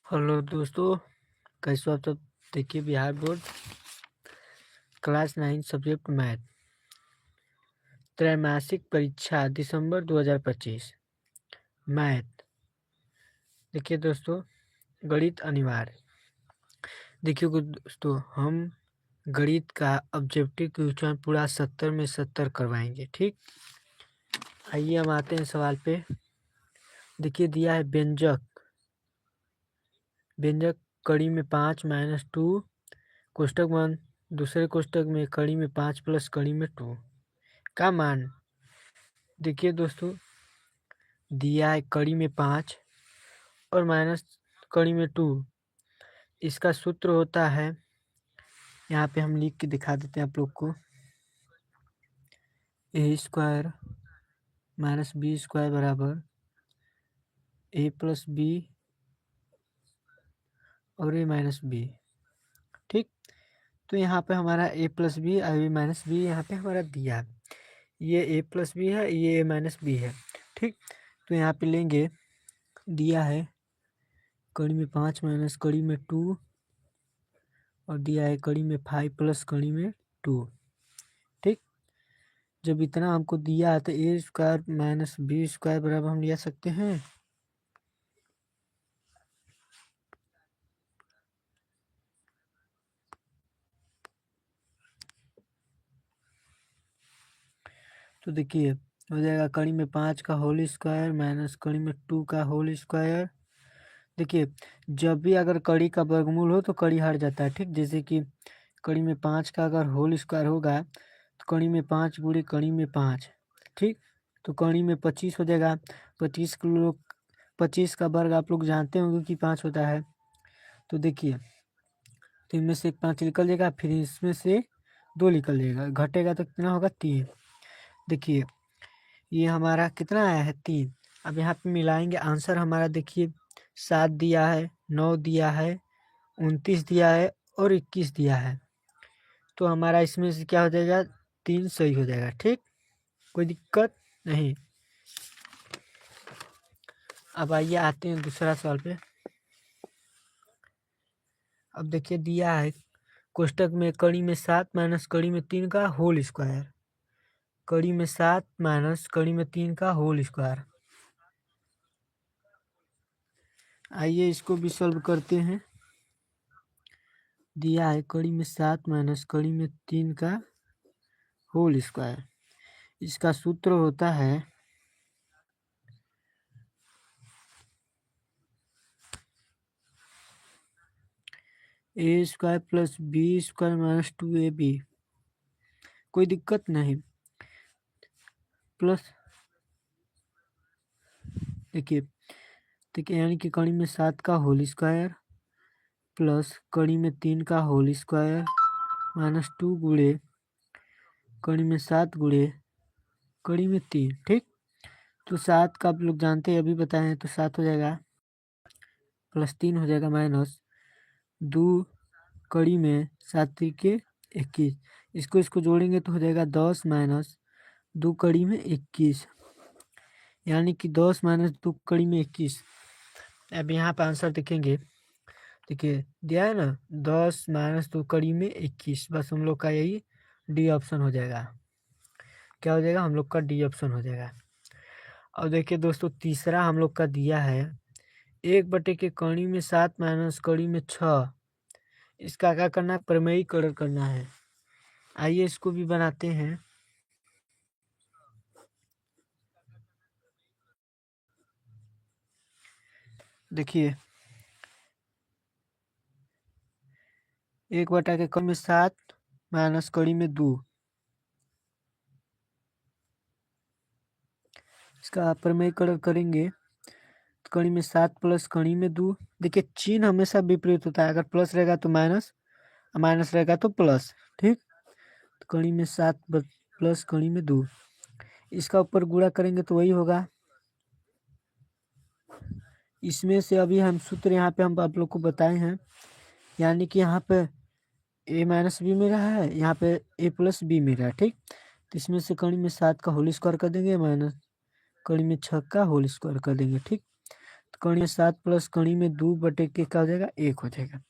Hello दोस्तों, कैसे हो आप सब। देखिए, Bihar board class 9 subject math त्रैमासिक परीक्षा दिसंबर 2025 मैथ। देखिए दोस्तों, गणित अनिवार्य। देखिए दोस्तों, हम गणित का ऑब्जेक्टिव क्वेश्चन पूरा 70 में 70 करवाएंगे। ठीक, आइए हम आते हैं सवाल पे। देखिए, दिया है व्यंजक कड़ी में 5 - 2 कोष्टक 1, दूसरे कोष्टक में कड़ी में 5 प्लस कड़ी में 2 का मान। देखिए दोस्तों, दिया है कड़ी में 5 और माइनस कड़ी में 2। इसका सूत्र होता है, यहाँ पे हम लिख के दिखा देते हैं आप लोग को। a² - b² बराबर a+b और a-b। ठीक, तो यहाँ पे हमारा a+b और a-b यहाँ पे हमारा दिया है। ये a+b है, ये a-b है। ठीक, तो यहाँ पे लेंगे, दिया है कड़ी में 5 माइनस कड़ी में 2 और दिया है कड़ी में 5 प्लस कड़ी में 2। ठीक, जब इतना हमको दिया है तो a² - b² बराबर हम ले सकते हैं तो देखिए, हो जाएगा कड़ी में 5 का होल स्क्वायर माइनस कड़ी में 2 का होल स्क्वायर। देखिए, जब भी अगर कड़ी का वर्गमूल हो तो कड़ी हट जाता है। ठीक, जैसे कि कड़ी में 5 का अगर होल स्क्वायर होगा तो कड़ी में 5 गुणे कड़ी में 5। ठीक, तो कड़ी में 25 हो जाएगा। 25 का वर्ग आप लोग जानते होंगे कि 5 होता है। तो देखिए, तो इनमें से 5 निकल जाएगा, फिर इसमें से 2 निकल जाएगा, घटेगा तो कितना होगा 3। देखिए, ये हमारा कितना आया है 3। अब यहाँ पे मिलाएंगे आंसर हमारा। देखिए, 7 दिया है, 9 दिया है, 29 दिया है और 21 दिया है। तो हमारा इसमें से क्या हो जाएगा, 3 सही हो जाएगा। ठीक, कोई दिक्कत नहीं। अब आइए आते हैं दूसरा सवाल पे। अब देखिए, दिया है कोष्टक में कड़ी में 7 माइनस कड़ी में 3 का होल स्क्वायर। कड़ी में 7 माइनस कड़ी में 3 का होल स्क्वायर। आइए इसको भी सॉल्व करते हैं। दिया है कड़ी में 7 माइनस कड़ी में 3 का होल स्क्वायर। इसका सूत्र होता है a² plus b² minus 2ab। कोई दिक्कत नहीं। प्लस देखिए, यानी कि कड़ी में 7 का होल स्क्वायर प्लस कड़ी में 3 का होल स्क्वायर माइनस 2 गुणे कड़ी में 7 गुणे कड़ी में 3। ठीक, तो 7 का आप लोग जानते हैं, अभी बताए हैं, तो 7 हो जाएगा प्लस 3 हो जाएगा माइनस 2 कड़ी में 7 के 21। इसको जोड़ेंगे तो हो जाएगा 10 माइनस 2 कड़ी में 21, यानी कि 10 माइनस 2 कड़ी में 21। अब यहाँ पर आंसर देखेंगे। देखिए, दिया है ना 10 माइनस 2 कड़ी में 21। बस हम लोग का यही डी ऑप्शन हो जाएगा। क्या हो जाएगा, हम लोग का डी ऑप्शन हो जाएगा। और देखिए दोस्तों, तीसरा हम लोग का दिया है 1 के कड़ी में 7 माइनस कड़ी में 6। इसका क्या करना है, प्रमेयीकरण करना है। आइए इसको भी बनाते हैं। देखिए, 1 के कड़ी में 7 माइनस कड़ी में 2, इसका प्रमेयीकरण करेंगे तो कड़ी में 7 प्लस कड़ी में 2। देखिए, चिन्ह हमेशा विपरीत होता है, अगर प्लस रहेगा तो माइनस, माइनस रहेगा तो प्लस। ठीक, तो कड़ी में 7 प्लस कड़ी में 2, इसका ऊपर गुणा करेंगे तो वही होगा। इसमें से अभी हम सूत्र यहाँ पे हम आप लोग को बताए हैं, यानी कि यहाँ पे a-b में रहा है, यहाँ पे a+b में रहा है। ठीक, तो इसमें से कड़ी में 7 का होल स्क्वायर कर देंगे माइनस कड़ी में 6 का होल स्क्वायर कर देंगे। ठीक, कणी में 7 प्लस कणी में 2 बटे के क्या हो जाएगा 1 हो जाएगा।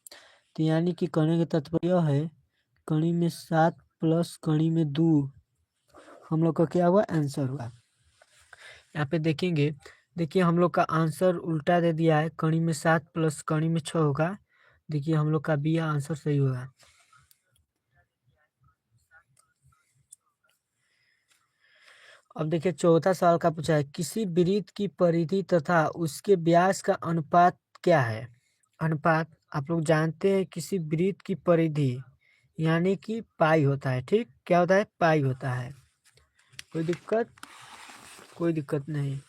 तो यानी कि कहने का तात्पर्य यह है कणी में 7 प्लस कणी में 2 हम लोग का क्या हुआ आंसर हुआ। यहाँ पे देखेंगे, देखिए हम लोग का आंसर उल्टा दे दिया है, कणी में 7 प्लस कणी में 6 होगा। देखिए हम लोग का बी आंसर सही होगा। अब देखिए चौथा सवाल का पूछा है, किसी वृत्त की परिधि तथा उसके व्यास का अनुपात क्या है। अनुपात आप लोग जानते हैं, किसी वृत्त की परिधि यानी कि पाई होता है। ठीक, क्या होता है पाई होता है। कोई दिक्कत, कोई दिक्कत नहीं।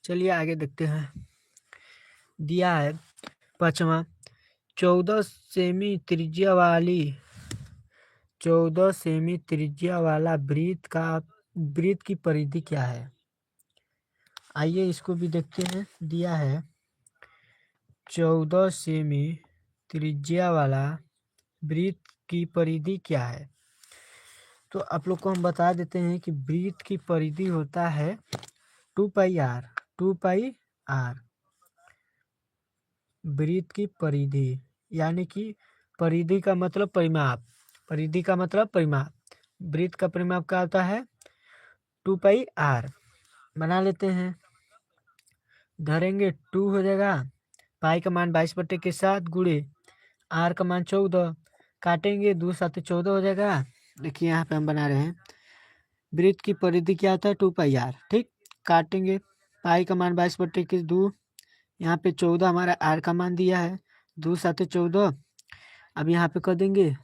चलिए आगे देखते हैं। दिया है पांचवा, 14 सेमी त्रिज्या वाली 14 सेमी त्रिज्या वाला वृत्त की परिधि क्या है। आइए इसको भी देखते हैं। दिया है 14 सेमी त्रिज्या वाला वृत्त की परिधि क्या है। तो आप लोग को हम बता देते हैं कि वृत्त की परिधि होता है 2 पाई आर। 2 पाई आर वृत्त की परिधि, यानी कि परिधि का मतलब परिमाप। परिधि का मतलब परिमाप। वृत्त का परिमाप क्या होता है 2 पाई आर। बना लेते हैं, धरेंगे 2 हो जाएगा, पाई का मान 22 के 7 गुणे आर का मान 14, काटेंगे 2 7 14 हो जाएगा। देखिए यहाँ पे हम बना रहे हैं, वृत्त की परिधि क्या होता है 2 पाई आर। ठीक, काटेंगे, पाई का मान 22/2, यहाँ पे 14 हमारा आर का मान दिया है, 2 7 14। अब यहाँ पे कर देंगे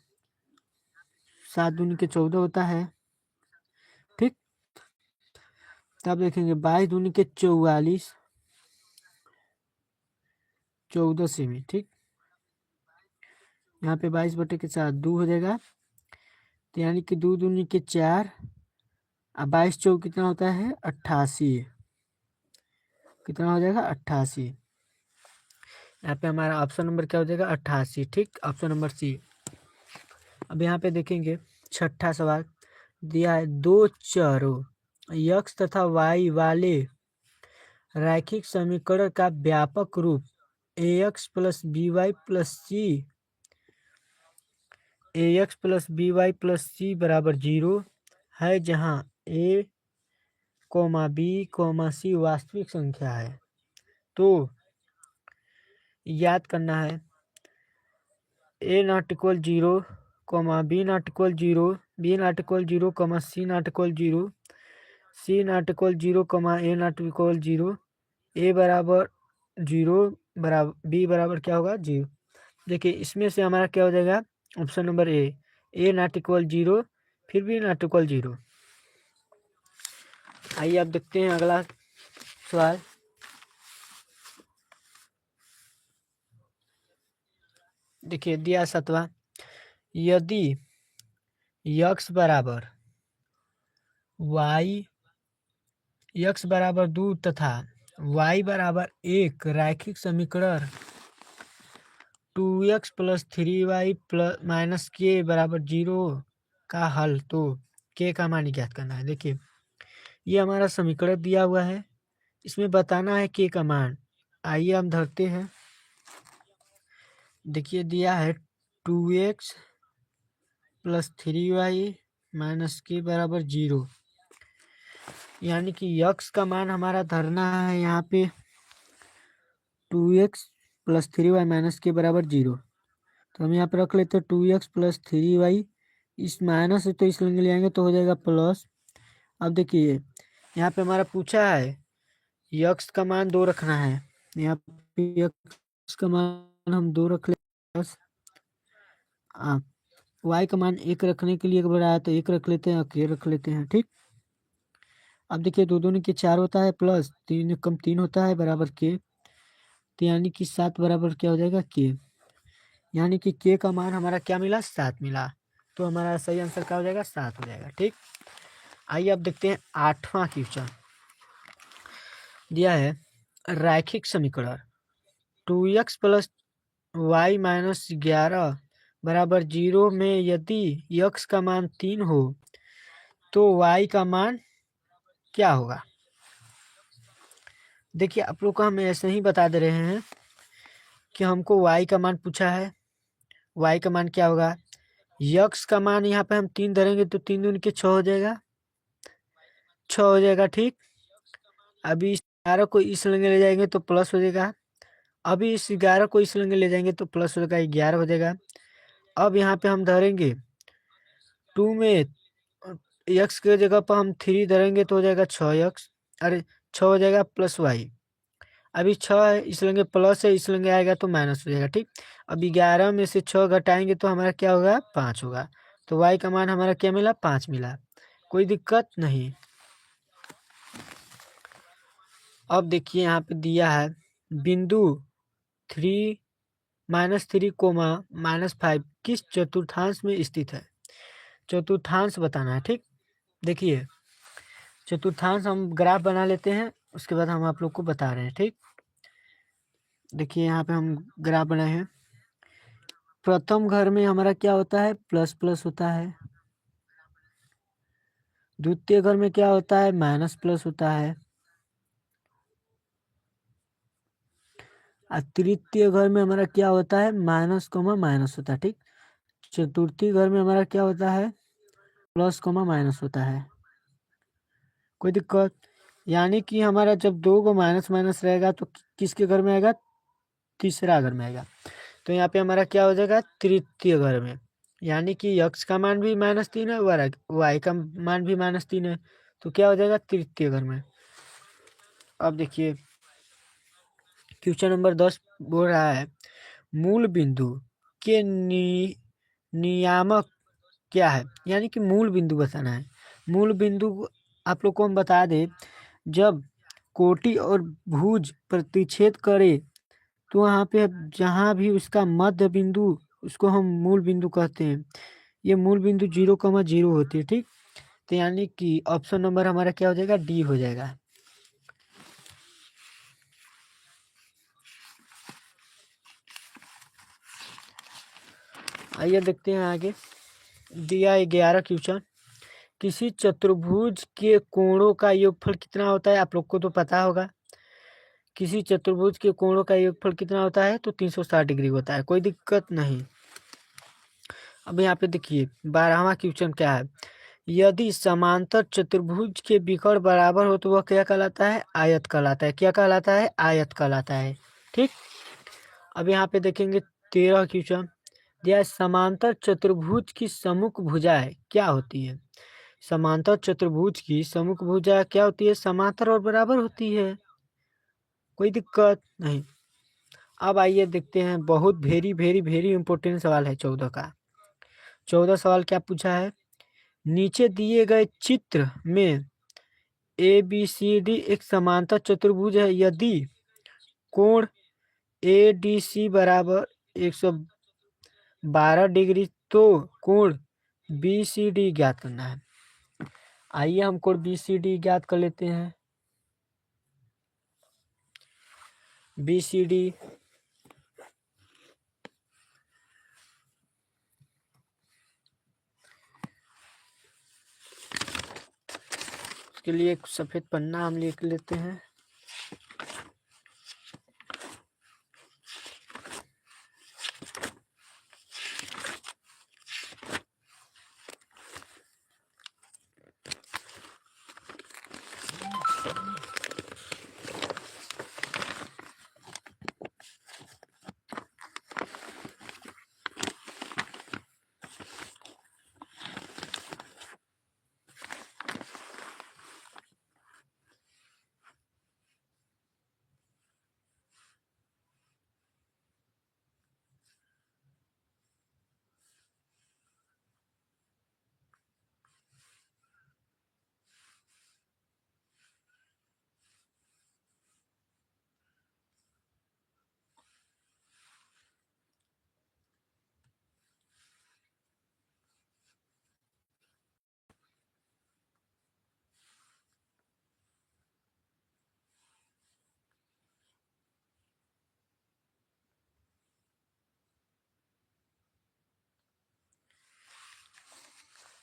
7 दूनी के 14 होता है। ठीक, तब देखेंगे 22 दूनी के 44, 14 सेमी। ठीक, यहाँ पे 22/7 2 हो जाएगा, तो यानी कि 2 दूनी के 4 अब 22 चौक कितना होता है 88। कितना हो जाएगा 88। यहाँ पे हमारा ऑप्शन नंबर क्या हो जाएगा 88। ठीक, ऑप्शन नंबर सी। अब यहाँ पे देखेंगे छठा सवाल। दिया है दो चरों x तथा y वाले रैखिक समीकरण का व्यापक रूप ax plus B Y plus C बराबर 0 है, जहाँ a, b, c वास्तविक संख्या है। तो याद करना है, a not equal 0, b not equal 0, b not equal 0, c not equal 0, c not equal 0, a not equal 0, a बराबर 0 बराबर b बराबर क्या होगा 0। देखिए इसमें से हमारा क्या हो जाएगा option number A not equal 0, फिर b नॉट इक्वल 0। आइए अब देखते हैं अगला सवाल। देखिए दिया 7वां, यदि x बराबर 2 तथा y बराबर 1 रैखिक समीकरण 2x plus 3y plus minus के बराबर 0 का हल, तो के का मान ज्ञात करना है। देखिए ये हमारा समीकरण दिया हुआ है, इसमें बताना है के का मान। आइए हम धरते हैं। देखिए दिया है 2x प्लस 3y माइनस के बराबर 0, यानी कि x का मान हमारा धरना है यहाँ पे 2x प्लस 3y माइनस के बराबर 0। तो हम यहाँ पे रख लेते हैं 2x प्लस 3y, इस माइनस से तो इस ले आएंगे तो हो जाएगा प्लस। अब देखिए यहाँ पे हमारा पूछा है x का मान 2 रखना है, यहाँ पे x का मान हम 2 रख लेते हैं, y का मान 1 रखने के लिए एक बार आया तो 1 रख लेते हैं, के रख लेते हैं। ठीक, अब देखिए 2 दूनी के 4 होता है, प्लस 3 कम 3 होता है बराबर के, तो यानी कि 7 बराबर क्या हो जाएगा के, यानी कि के का मान हमारा क्या मिला 7 मिला। तो हमारा सही आंसर क्या हो जाएगा 7 हो जाएगा। ठीक, आइए अब देखते हैं 8वां क्वेश्चन। दिया है रैखिक समीकरण 2x प्लस y माइनस 11 बराबर 0 में यदि x का मान 3 हो तो y का मान क्या होगा। देखिए आप लोग को हम ऐसे ही बता दे रहे हैं कि हमको y का मान पूछा है। y का मान क्या होगा, x का मान यहाँ पे हम 3 धरेंगे तो 3 दूनी के 6 हो जाएगा, 6 हो जाएगा। ठीक, अभी इस 11 को इस लंगे ले जाएंगे तो प्लस हो जाएगा, अभी इस 11 को इस लंगे ले जाएंगे तो प्लस हो जाएगा, 11 हो जाएगा। अब यहाँ पे हम धरेंगे 2 में x के जगह पर हम 3 धरेंगे तो हो जाएगा 6x, अरे 6 हो जाएगा प्लस वाई। अभी 6 है, इस लेंगे प्लस है, इस लेंगे आएगा तो माइनस हो जाएगा। ठीक, अभी 11 में से 6 घटाएंगे तो हमारा क्या होगा, 5 होगा। तो y का मान हमारा क्या मिला, 5 मिला, कोई दिक्कत नहीं। अब देखिए यहाँ पे दिया है बिंदु 3 कोमा -5 किस चतुर्थांश में स्थित है। चतुर्थांश बताना है। ठीक, देखिए चतुर्थांश हम ग्राफ बना लेते हैं, उसके बाद हम आप लोग को बता रहे हैं। ठीक, देखिए यहाँ पे हम ग्राफ बनाए हैं। प्रथम घर में हमारा क्या होता है, प्लस प्लस होता है। द्वितीय घर में क्या होता है, माइनस प्लस होता है। और तृतीय घर में हमारा क्या होता है, माइनस कोमा माइनस होता है। ठीक, चतुर्थी घर में हमारा क्या होता है, प्लस कोमा माइनस होता है। कोई दिक्कत, यानी कि हमारा जब दो को माइनस माइनस रहेगा तो किसके घर में आएगा, तीसरा घर में आएगा। तो यहाँ पे हमारा क्या हो जाएगा, तृतीय घर में, यानी कि x का मान भी -3 है, y का मान भी -3 है, तो क्या हो जाएगा, तृतीय घर में। अब देखिए क्वेश्चन नंबर 10 बोल रहा है मूल बिंदु के नियामक क्या है, यानी कि मूल बिंदु बताना है। मूल बिंदु आप लोग को हम बता दें, जब कोटि और भुज प्रतिच्छेद करे तो वहाँ पे जहाँ भी उसका मध्य बिंदु, उसको हम मूल बिंदु कहते हैं। ये मूल बिंदु 0,0 होती है। ठीक, तो यानी कि ऑप्शन नंबर हमारा क्या हो जाएगा, डी हो जाएगा। आइए देखते हैं आगे। दिया 11 क्वेश्चन, किसी चतुर्भुज के कोणों का योगफल कितना होता है, आप लोग को तो पता होगा। किसी चतुर्भुज के कोणों का योगफल कितना होता है, तो 360 डिग्री होता है, कोई दिक्कत नहीं। अब यहाँ पे देखिए 12वां क्वेश्चन क्या है, यदि समांतर चतुर्भुज के विकर्ण बराबर हो तो वह क्या कहलाता है, आयत कहलाता है। क्या कहलाता है, आयत कहलाता है। ठीक, अब यहाँ पे देखेंगे 13 क्वेश्चन दिया है, समांतर चतुर्भुज की सम्मुख भुजाएं क्या होती है। समांतर चतुर्भुज की सम्मुख भुजा क्या होती है, समांतर और बराबर होती है, कोई दिक्कत नहीं। अब आइए देखते हैं, बहुत वेरी वेरी वेरी इंपॉर्टेंट सवाल है 14 का। 14 सवाल क्या पूछा है, नीचे दिए गए चित्र में ABCD एक समांतर चतुर्भुज है, यदि कोण ADC बराबर 112 डिग्री तो कोण BCD ज्ञात करना है। आइए हम कोण BCD ज्ञात कर लेते हैं। BCD के लिए एक सफेद पन्ना हम लिख लेते हैं।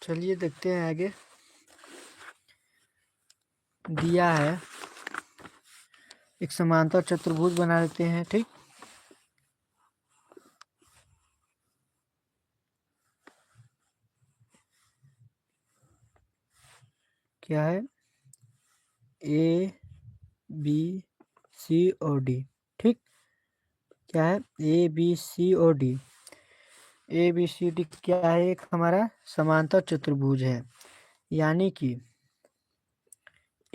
चलिए देखते हैं आगे। दिया है एक समांतर चतुर्भुज बना लेते हैं। ठीक, क्या है, ए बी सी और डी। ठीक, क्या है, ए बी सी और D. A B C D क्या है, एक हमारा समांतर चतुर्भुज है। यानी कि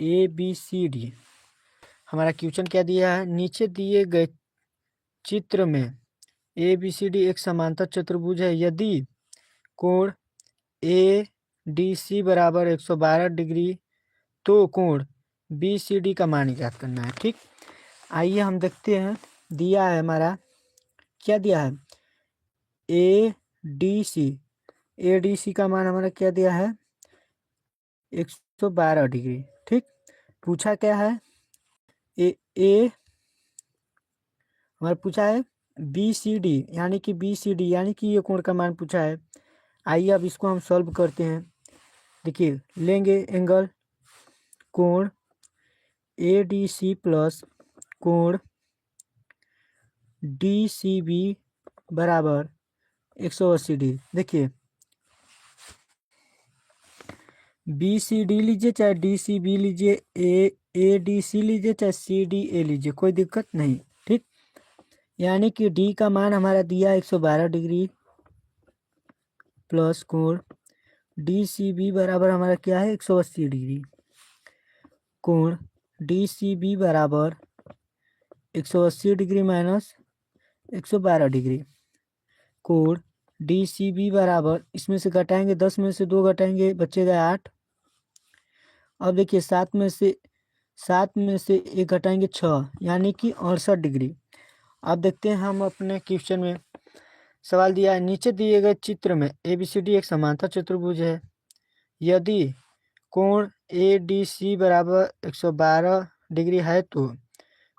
ए बी सी डी हमारा क्वेश्चन क्या दिया है, नीचे दिए गए चित्र में ए बी सी डी एक समांतर चतुर्भुज है यदि कोण ए डी सी बराबर 112 डिग्री तो कोण बी सी डी का मान ज्ञात करना है। ठीक, आइए हम देखते हैं। दिया है हमारा, क्या दिया है, ए डी सी का मान हमारा क्या दिया है, 112 डिग्री। ठीक, पूछा क्या है, ए हमारा पूछा है बी सी डी, यानी कि ये कोण का मान पूछा है। आइए अब इसको हम सॉल्व करते हैं। देखिए, लेंगे एंगल कोण ए डी सी प्लस कोण डी सी बी बराबर 180 डिग्री। देखिए, बी सी डी लीजिए चाहे डी सी बी लीजिए, ए डी सी लीजिए चाहे सी डी ए लीजिए, कोई दिक्कत नहीं। ठीक, यानी कि डी का मान हमारा दिया 112 डिग्री प्लस कोण डी सी बी बराबर हमारा क्या है, 180 डिग्री। कोण डी सी बी बराबर 180 डिग्री माइनस 112 डिग्री। कोण डी सी बी बराबर, इसमें से घटाएंगे 10 में से 2 घटाएंगे बचेगा 8। अब देखिए 7 में से 1 घटाएंगे 6, यानी कि 68 डिग्री। अब देखते हैं हम अपने क्वेश्चन में सवाल दिया है, नीचे दिए गए चित्र में ए बी सी डी एक समांतर चतुर्भुज है यदि कोण ए डी सी बराबर 112 डिग्री है तो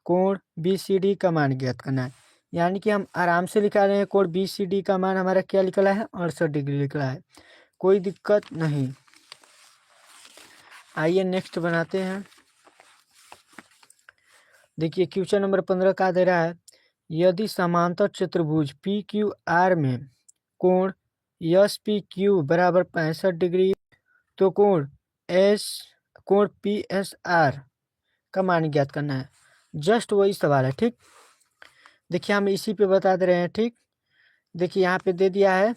कोण बी सी डी का मान ज्ञात करना है। यानी कि हम आराम से निकाल रहे हैं, कोण बी सी डी का मान हमारा क्या निकला है, 68 डिग्री निकला है, कोई दिक्कत नहीं। आइए नेक्स्ट बनाते हैं। देखिए क्वेश्चन नंबर 15 का दे रहा है, यदि समांतर चतुर्भुज पी क्यू आर में कोण एस पी क्यू बराबर 65 डिग्री तो कोण पी एस आर का मान ज्ञात करना है। जस्ट वही सवाल है। ठीक, देखिए हम इसी पे बता दे रहे हैं। ठीक, देखिए यहाँ पे दे दिया है,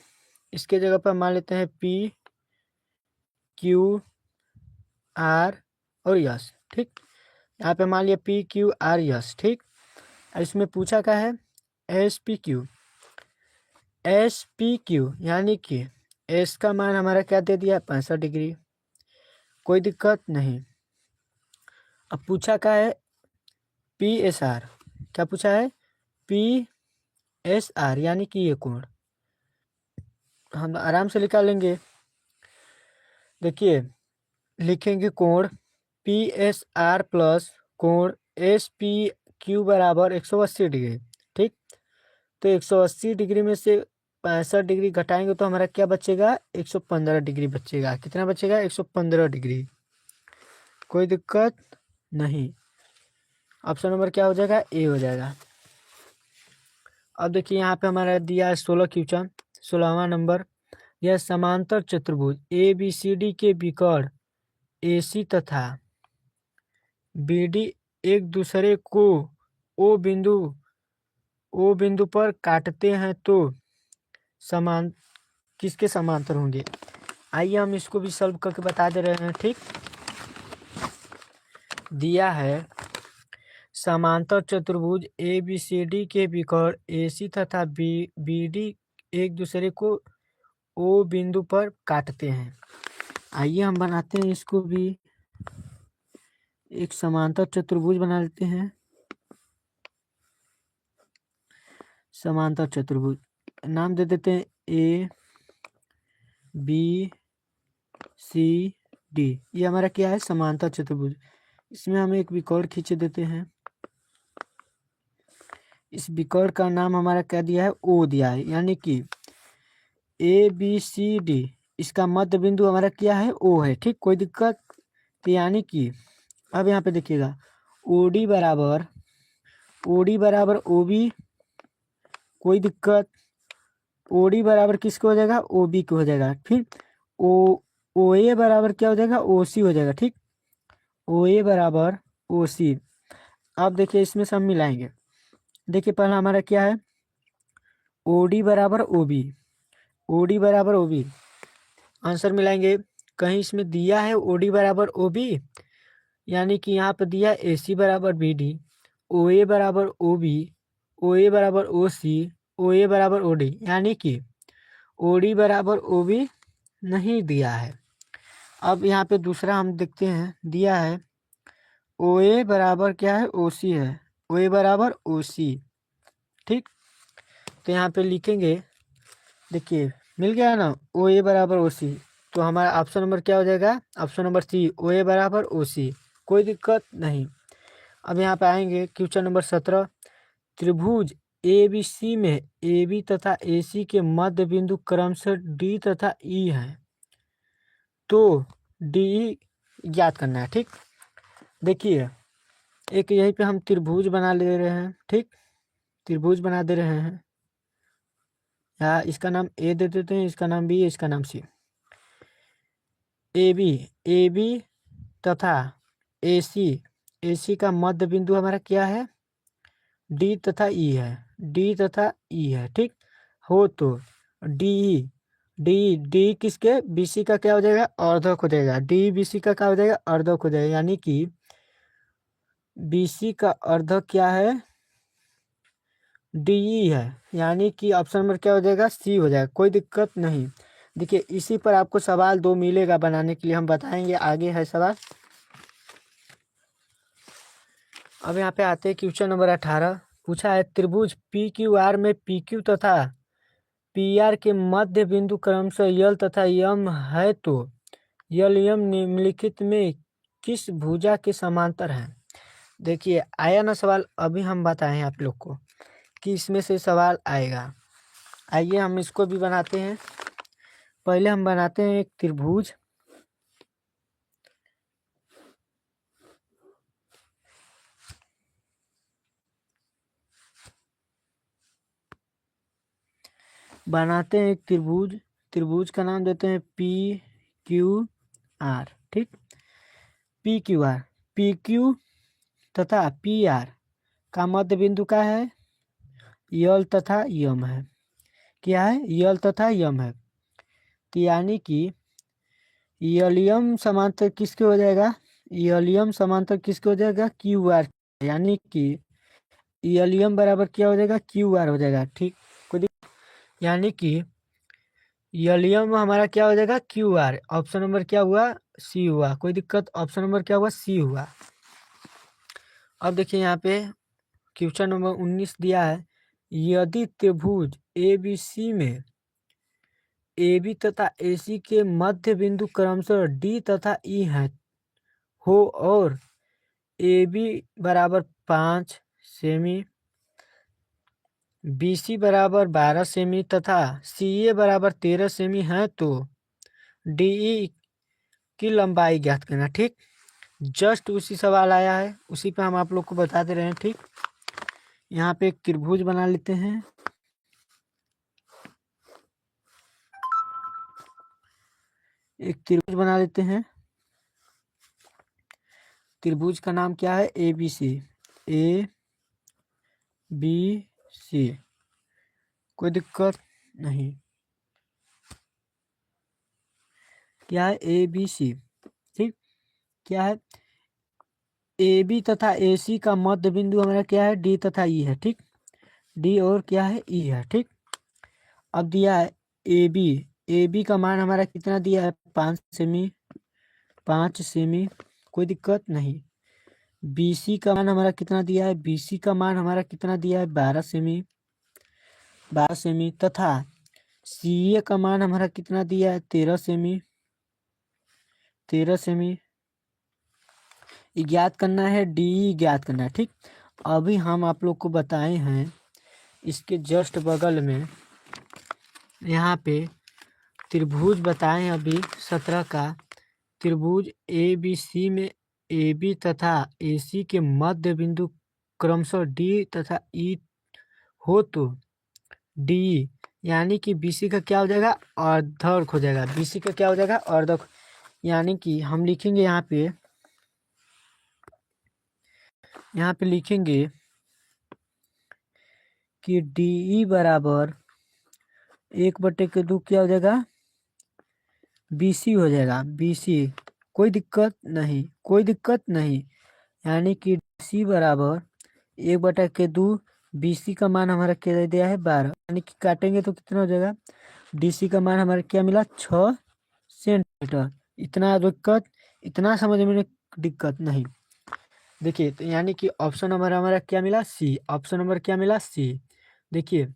इसके जगह पर मान लेते हैं पी क्यू आर और यस। ठीक, यहाँ पे मान लिया पी क्यू आर यस। ठीक, और इसमें पूछा क्या है, एस पी क्यू यानी कि एस का मान हमारा क्या दे दिया, 65 डिग्री, कोई दिक्कत नहीं। अब पूछा क्या है, पी एस आर, क्या पूछा है, पी एस आर यानी कि ये कोण हम आराम से निकाल लेंगे। देखिए लिखेंगे कोण पी एस आर प्लस कोण एस पी क्यू बराबर 180 डिग्री। ठीक, तो 180 डिग्री में से 65 डिग्री घटाएंगे तो हमारा क्या बचेगा, 115 डिग्री बचेगा। कितना बचेगा, 115 डिग्री, कोई दिक्कत नहीं। ऑप्शन नंबर क्या हो जाएगा, ए हो जाएगा। अब देखिए यहाँ पे हमारा दिया है 16 क्वेश्चन, 16वां नंबर, यह समांतर चतुर्भुज ए बी सी डी के विकर्ण ए सी तथा बी डी एक दूसरे को ओ बिंदु पर काटते हैं तो समान किसके समांतर होंगे। आइए हम इसको भी सॉल्व करके बता दे रहे हैं। ठीक, दिया है समांतर चतुर्भुज ए बी सी डी के विकर्ण ए सी तथा बी डी एक दूसरे को ओ बिंदु पर काटते हैं। आइए हम बनाते हैं इसको भी, एक समांतर चतुर्भुज बना लेते हैं। समांतर चतुर्भुज नाम दे देते हैं ए बी सी डी, ये हमारा क्या है, समांतर चतुर्भुज। इसमें हम एक विकर्ण खींच देते हैं। इस विकर्ण का नाम हमारा क्या दिया है, ओ दिया है, यानी कि ए बी सी डी इसका मध्य बिंदु हमारा क्या है, ओ है। ठीक, कोई दिक्कत? तो यानी कि अब यहाँ पे देखिएगा ओडी बराबर ओबी, कोई दिक्कत? ओडी बराबर किसको हो जाएगा, ओबी को हो जाएगा। फिर ओ ओ ए बराबर क्या हो जाएगा, ओसी हो जाएगा। ठीक, ओ ए बराबर ओसी। अब देखिए इसमें सब मिलाएंगे। देखिए पहला हमारा क्या है, ओडी बराबर ओबी, ओडी बराबर ओबी, आंसर मिलाएंगे। कहीं इसमें दिया है ओडी बराबर ओबी, यानी कि यहाँ पर दिया ए सी बराबर बी डी, ओ ए बराबर ओ बी, ओ ए बराबर ओ सी, ओ ए बराबर ओ डी, यानी कि ओ डी बराबर ओ बी नहीं दिया है। अब यहाँ पे दूसरा हम देखते हैं, दिया है ओ ए बराबर क्या है, ओ सी है, ओ ए बराबर ओ सी। ठीक, तो यहाँ पे लिखेंगे, देखिए मिल गया ना, ओ ए बराबर ओ सी। तो हमारा ऑप्शन नंबर क्या हो जाएगा, ऑप्शन नंबर सी, ओ ए बराबर ओ सी। कोई दिक्कत नहीं। अब यहाँ पे आएंगे क्वेश्चन नंबर 17। त्रिभुज ए बी सी में ए बी तथा ए सी के मध्य बिंदु क्रमशः डी तथा ई हैं, तो डी ज्ञात करना है। ठीक, देखिए एक यहीं पे हम त्रिभुज बना ले रहे हैं। ठीक, त्रिभुज बना दे रहे हैं, या इसका नाम ए दे देते हैं, इसका नाम बी, इसका नाम सी। ए बी तथा ए सी का मध्य बिंदु हमारा क्या है, डी तथा ई है, डी तथा ई है। ठीक, हो तो डी डी किसके, बीसी का क्या हो जाएगा, अर्धक हो जाएगा। डी बीसी का क्या हो जाएगा, अर्धक हो जाएगा, यानी कि बीसी का अर्धक क्या है, डी है, यानी कि ऑप्शन नंबर क्या हो जाएगा, सी हो जाएगा। कोई दिक्कत नहीं। देखिए इसी पर आपको सवाल 2 मिलेगा बनाने के लिए, हम बताएंगे। आगे है सवाल। अब यहाँ पे आते हैं क्वेश्चन नंबर 18। पूछा है त्रिभुज पी क्यू आर में पी क्यू तथा पी आर के मध्य बिंदु क्रमशः यल तथा यम है, तो यल यम निम्नलिखित में किस भुजा के समांतर है। देखिए आया ना सवाल, अभी हम बताएं आप लोग को कि इसमें से सवाल आएगा। आइए हम इसको भी बनाते हैं। पहले हम बनाते हैं एक त्रिभुज। बनाते हैं एक त्रिभुज। त्रिभुज का नाम देते हैं पी क्यू आर। ठीक, P Q R, P Q तथा पी आर का मध्य बिंदु का है, यल तथा यम है। क्या है, यल तथा यम है। तो यानी कि यलियम समांतर किसके हो जाएगा, यलियम समांतर किसके हो जाएगा, क्यू आर, यानी कि यलियम बराबर क्या हो जाएगा, क्यू आर हो जाएगा। ठीक, यानी कि यलियम हमारा क्या हो जाएगा, क्यू आर। ऑप्शन नंबर क्या हुआ, सी हुआ। कोई दिक्कत, ऑप्शन नंबर क्या हुआ, सी हुआ। अब देखिए यहाँ पे क्वेश्चन नंबर 19 दिया है, यदि त्रिभुज ए बी सी में ए बी तथा ए सी के मध्य बिंदु क्रमशः डी तथा ई है हो, और ए बी बराबर 5 सेमी, बी सी बराबर 12 सेमी तथा सी ए बराबर 13 सेमी है, तो डी ई की लंबाई ज्ञात करना। ठीक, जस्ट उसी सवाल आया है, उसी पे हम आप लोग को बता दे रहे हैं। ठीक, यहाँ पे एक त्रिभुज बना लेते हैं। एक त्रिभुज बना लेते हैं। त्रिभुज का नाम क्या है, ए बी सी, ए बी सी। कोई दिक्कत नहीं। क्या है, ए बी सी। ठीक, क्या है, ए बी तथा ए सी का मध्य बिंदु हमारा क्या है, डी तथा ई है। ठीक, डी और क्या है, ई है। ठीक, अब दिया है ए बी का मान हमारा कितना दिया है, 5 सेमी, 5 सेमी। कोई दिक्कत नहीं। बी सी का मान हमारा कितना दिया है, बी सी का मान हमारा कितना दिया है, 12 सेमी, 12 सेमी, तथा सी ए का मान हमारा कितना दिया है, 13 सेमी, 13 सेमी। ज्ञात करना है, डी ज्ञात करना है। ठीक, अभी हम आप लोग को बताए हैं, इसके जस्ट बगल में यहाँ पे त्रिभुज बताएं अभी 17 का। त्रिभुज ए बी सी में ए बी तथा ए सी के मध्य बिंदु क्रमशः डी तथा ई हो तो डी, यानी कि बीसी का क्या हो जाएगा, अर्धक हो जाएगा। बीसी का क्या हो जाएगा, अर्धक। यानी कि हम लिखेंगे यहाँ पे लिखेंगे कि डी बराबर 1/2 क्या हो जाएगा, बीसी हो जाएगा। बीसी कोई दिक्कत नहीं, कोई दिक्कत नहीं। यानी कि सी बराबर 1/2 बीसी का मान हमारा क्या दे दिया है, 12। यानी कि काटेंगे तो कितना हो जाएगा, डीसी का मान हमारा क्या मिला, 6 सेंटीमीटर। इतना दिक्कत, इतना समझ में दिक्कत नहीं। देखिए तो यानी कि ऑप्शन नंबर हमारा क्या मिला, सी। ऑप्शन नंबर क्या मिला, सी। देखिए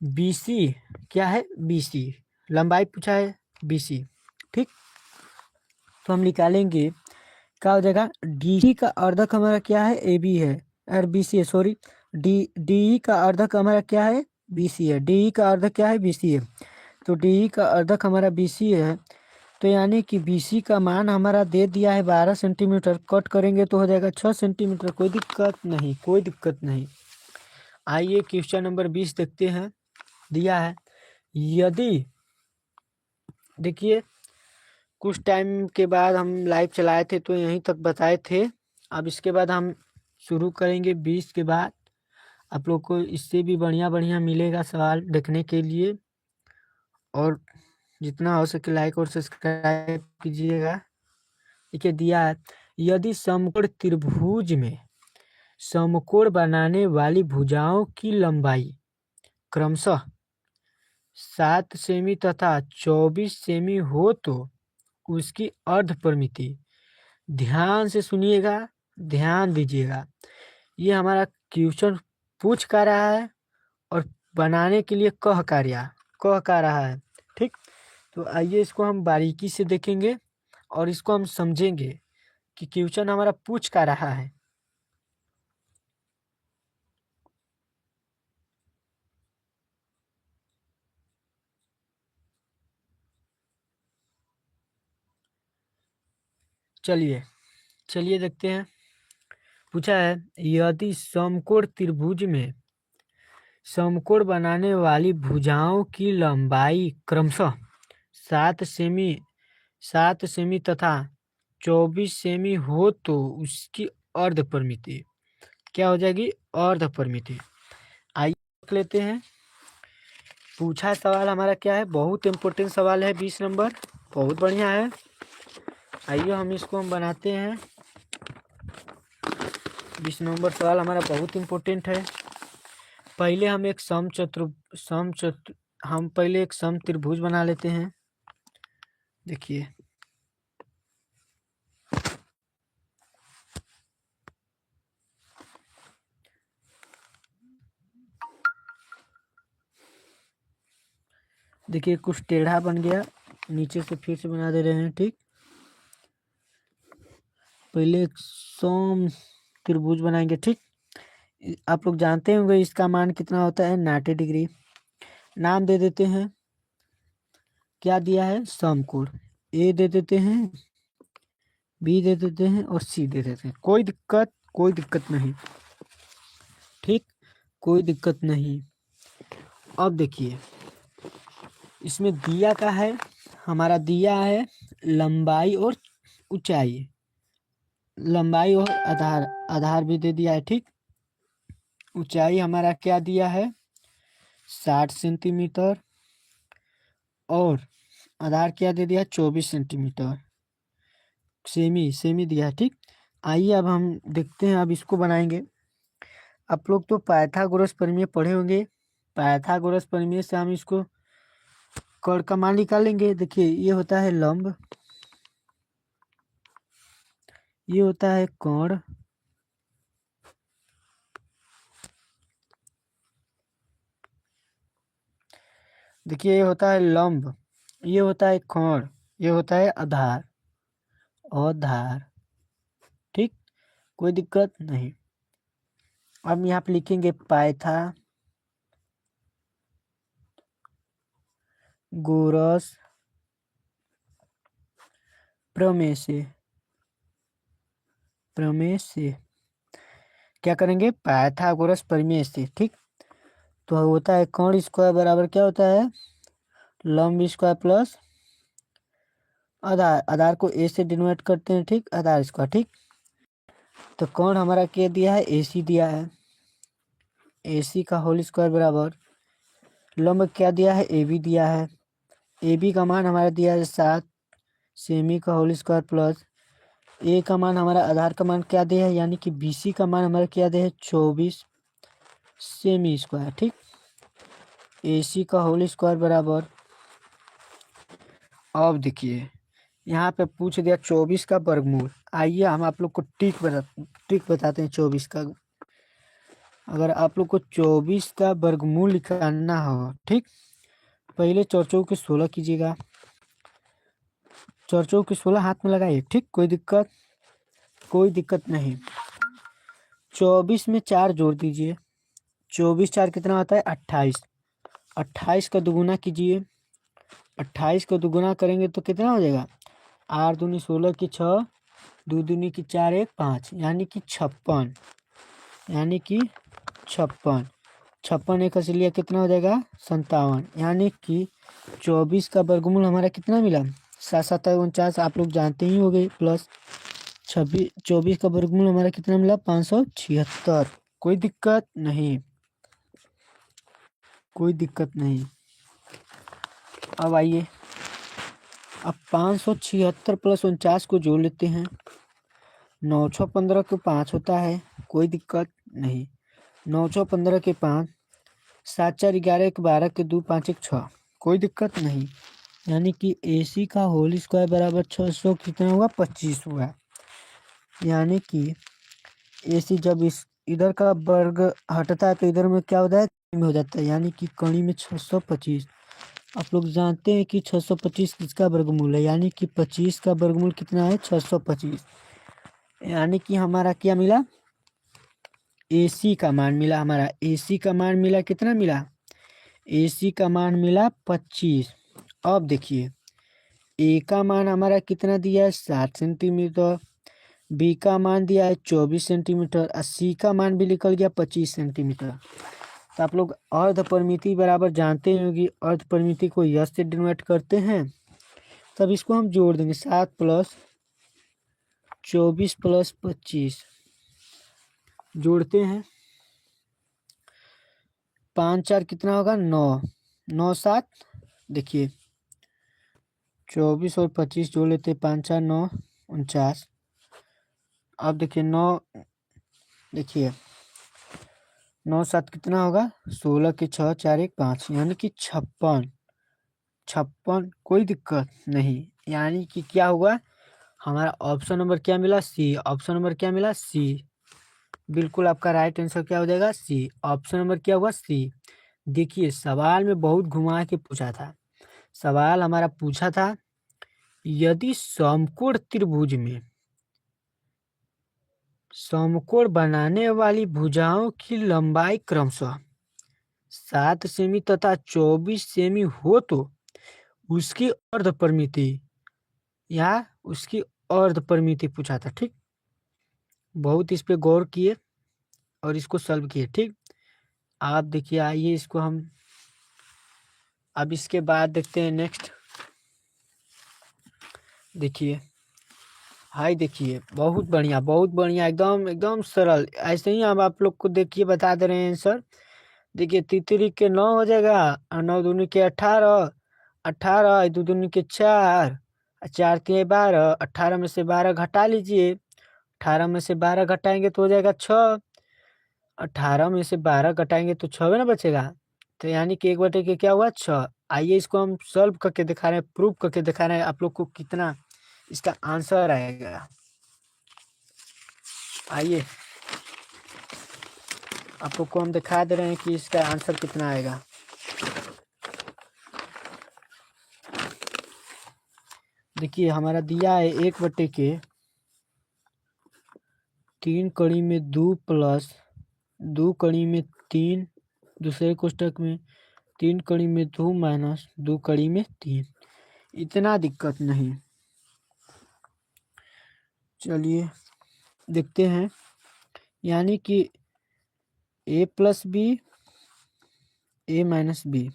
बीसी क्या है, बीसी लंबाई पूछा है, बीसी। ठीक, तो हम निकालेंगे क्या हो जाएगा, डी का अर्धक हमारा क्या है, ए बी है, और बी सी है, सॉरी। डी का अर्धक हमारा क्या है, बी सी है। डी का अर्धक क्या है, बी सी है। तो डी का अर्धक हमारा बी सी है। तो यानी कि बी सी का मान हमारा दे दिया है 12 सेंटीमीटर। कट करेंगे तो हो जाएगा 6 सेंटीमीटर। कोई दिक्कत नहीं, कोई दिक्कत नहीं। आइए क्वेश्चन नंबर 20 देखते हैं। दिया है, यदि, देखिए कुछ टाइम के बाद हम लाइव चलाए थे तो यहीं तक बताए थे। अब इसके बाद हम शुरू करेंगे 20 के बाद। आप लोग को इससे भी बढ़िया बढ़िया मिलेगा सवाल देखने के लिए, और जितना हो सके लाइक और सब्सक्राइब कीजिएगा। देखिए दिया है, यदि समकोण त्रिभुज में समकोण बनाने वाली भुजाओं की लंबाई क्रमशः 7 सेमी तथा 24 सेमी हो तो उसकी अर्ध परिमिति, ध्यान से सुनिएगा, ध्यान दीजिएगा। ये हमारा क्वेश्चन पूछ का रहा है और बनाने के लिए कह का रहा है। ठीक, तो आइए इसको हम बारीकी से देखेंगे और इसको हम समझेंगे कि क्वेश्चन हमारा पूछ का रहा है। चलिए चलिए देखते हैं। पूछा है, यदि समकोण त्रिभुज में समकोण बनाने वाली भुजाओं की लंबाई क्रमशः 7 सेमी तथा 24 सेमी हो तो उसकी अर्ध परिमिति क्या हो जाएगी, अर्ध परिमिति। आइए देख लेते हैं। पूछा सवाल हमारा क्या है, बहुत इम्पोर्टेंट सवाल है, 20 नंबर, बहुत बढ़िया है। आइए हम इसको बनाते हैं। 20 नंबर सवाल हमारा बहुत इम्पोर्टेंट है। पहले हम एक हम पहले एक सम त्रिभुज बना लेते हैं। देखिए देखिए कुछ टेढ़ा बन गया, नीचे से फिर से बना दे रहे हैं। ठीक, पहले एक सम त्रिभुज बनाएंगे। ठीक, आप लोग जानते होंगे इसका मान कितना होता है, 90 डिग्री। नाम दे देते हैं, क्या दिया है, समकोण। ए दे देते हैं, बी दे देते हैं और सी दे देते हैं। कोई दिक्कत, कोई दिक्कत नहीं। ठीक, कोई दिक्कत नहीं। अब देखिए इसमें दिया का है, हमारा दिया है लंबाई और ऊंचाई, लंबाई और आधार, आधार भी दे दिया है। ठीक, ऊंचाई हमारा क्या दिया है, 60 सेंटीमीटर, और आधार क्या दे दिया, 24 सेंटीमीटर। सेमी दिया है। ठीक, आइए अब हम देखते हैं, अब इसको बनाएंगे। आप लोग तो पाइथागोरस प्रमेय पढ़े होंगे। पाइथागोरस प्रमेय से हम इसको कोण का मान निकालेंगे। देखिए ये होता है लंब, ये होता है कोण, देखिए ये होता है लंब, ये होता है कोण, ये होता है आधार और धार। ठीक, कोई दिक्कत नहीं। अब यहाँ पे लिखेंगे गोरस प्रमेय से क्या करेंगे, पाइथागोरस प्रमेय से। ठीक, तो होता है कर्ण स्क्वायर बराबर क्या होता है, लंब स्क्वायर प्लस आधार, आधार को ए से डिनोट करते हैं। ठीक, आधार स्क्वायर। ठीक, तो कर्ण हमारा क्या दिया है, AC दिया है, AC का होल स्क्वायर बराबर लंब क्या दिया है, AB दिया है, AB का मान हमारा दिया है 7, सेमी का होल स्क्वायर प्लस ए का मान हमारा आधार का मान क्या दिया है, यानी कि BC का मान हमारा क्या दिया है 24 सेमी स्क्वायर। ठीक, AC का होल स्क्वायर बराबर, अब देखिए यहाँ पे पूछ दिया 24 का वर्गमूल। आइए हम आप लोग को ट्रिक बताते हैं 24 का। अगर आप लोग को 24 का वर्गमूल निकालना हो, ठीक, पहले चौचौ के 16 कीजिएगा, चौचौ के 16 हाथ में लगाइए। ठीक, कोई दिक्कत नहीं। 24 में 4 जोड़ दीजिए, 24 4 कितना होता है 28, 28 का दुगुना कीजिए, 28 का दुगुना करेंगे तो कितना हो जाएगा, 8 दूनी 16 की 6, 2 दूनी की 4 1 5, यानी कि 56, यानी कि 56, 56 एक असलिया कितना हो जाएगा 57, यानी कि 24 का वर्गमूल हमारा कितना मिला 7 7 49, आप लोग जानते ही होंगे, प्लस 24 का वर्गमूल हमारा कितना मिला 576। कोई दिक्कत नहीं, कोई दिक्कत नहीं। अब आइए, अब 576 प्लस 49 को जोड़ लेते हैं, 9 6 15 को 5 होता है, कोई दिक्कत नहीं। 9 6 15 के 5, 7 4 11 के 12 के 2 5 1 6, कोई दिक्कत नहीं। यानी कि AC का होल स्क्वायर बराबर 600 कितना हुआ 25 हुआ। यानी कि AC जब इस इधर का वर्ग हटता है तो इधर में क्या होता है, कमी हो जाता है, यानी कि कणी में 625। आप लोग जानते हैं कि 625 किसका वर्गमूल है, यानी कि 25 का वर्गमूल कितना है 625। यानी कि हमारा क्या मिला, AC का मान मिला, हमारा AC का मान मिला, कितना मिला, AC का मान मिला 25। अब देखिए A का मान हमारा कितना दिया है 7 सेंटीमीटर, B का मान दिया है 24 सेंटीमीटर और C का मान भी निकल गया 25 सेंटीमीटर। तो आप लोग अर्ध परिमिति बराबर जानते होंगे, अर्ध परिमिति को यश से डिनोट करते हैं। तब इसको हम जोड़ देंगे, 7 प्लस 24 प्लस 25 जोड़ते हैं, 5 4 कितना होगा 9, 9 7, देखिए 24 और 25 जोड़ लेते, 5 4 9 49। अब देखिए 9, देखिए 9 7 कितना होगा 16 के 6 4 1 5, यानी कि 56, 56, कोई दिक्कत नहीं। यानी कि क्या हुआ, हमारा ऑप्शन नंबर क्या मिला C, ऑप्शन नंबर क्या मिला C, बिल्कुल आपका राइट आंसर क्या हो जाएगा C, ऑप्शन नंबर क्या हुआ C। देखिए सवाल में बहुत घुमा के पूछा था, सवाल हमारा पूछा था यदि समकोण त्रिभुज में समकोण बनाने वाली भुजाओं की लंबाई क्रमशः 7 सेमी तथा 24 सेमी हो तो उसकी अर्ध परिमिति या उसकी अर्ध परिमिति पूछा था। ठीक, बहुत इस पे गौर किए और इसको सॉल्व किए। ठीक, आप देखिए, आइए इसको हम अब इसके बाद देखते हैं नेक्स्ट। देखिए हाय, देखिए बहुत बढ़िया, बहुत बढ़िया, एकदम एकदम सरल। ऐसे ही हम आप लोग को देखिए बता दे रहे हैं आंसर। देखिए तीन के 9 हो जाएगा और 9 दूनी के 18, 18 दो दूनी के 4, 4 के 12, 18 में से 12 घटा लीजिए, 18 में से 12 घटाएंगे तो हो जाएगा 6, 18 में से 12 घटाएंगे तो 6 ना बचेगा, तो यानी कि 1 के क्या हुआ 6। आइए इसको हम सॉल्व करके दिखा रहे हैं, प्रूव करके दिखा रहे हैं आप लोग को कितना इसका आंसर आएगा। आइए आप लोग को हम दिखा दे रहे हैं कि इसका आंसर कितना आएगा। देखिए हमारा दिया है 1/3 कड़ी में 2 प्लस 2 कड़ी में 3 दूसरे कोष्टक में 3 कड़ी में 2 माइनस 2 कड़ी में 3, इतना दिक्कत नहीं। चलिए देखते हैं, यानी कि a plus B a minus B,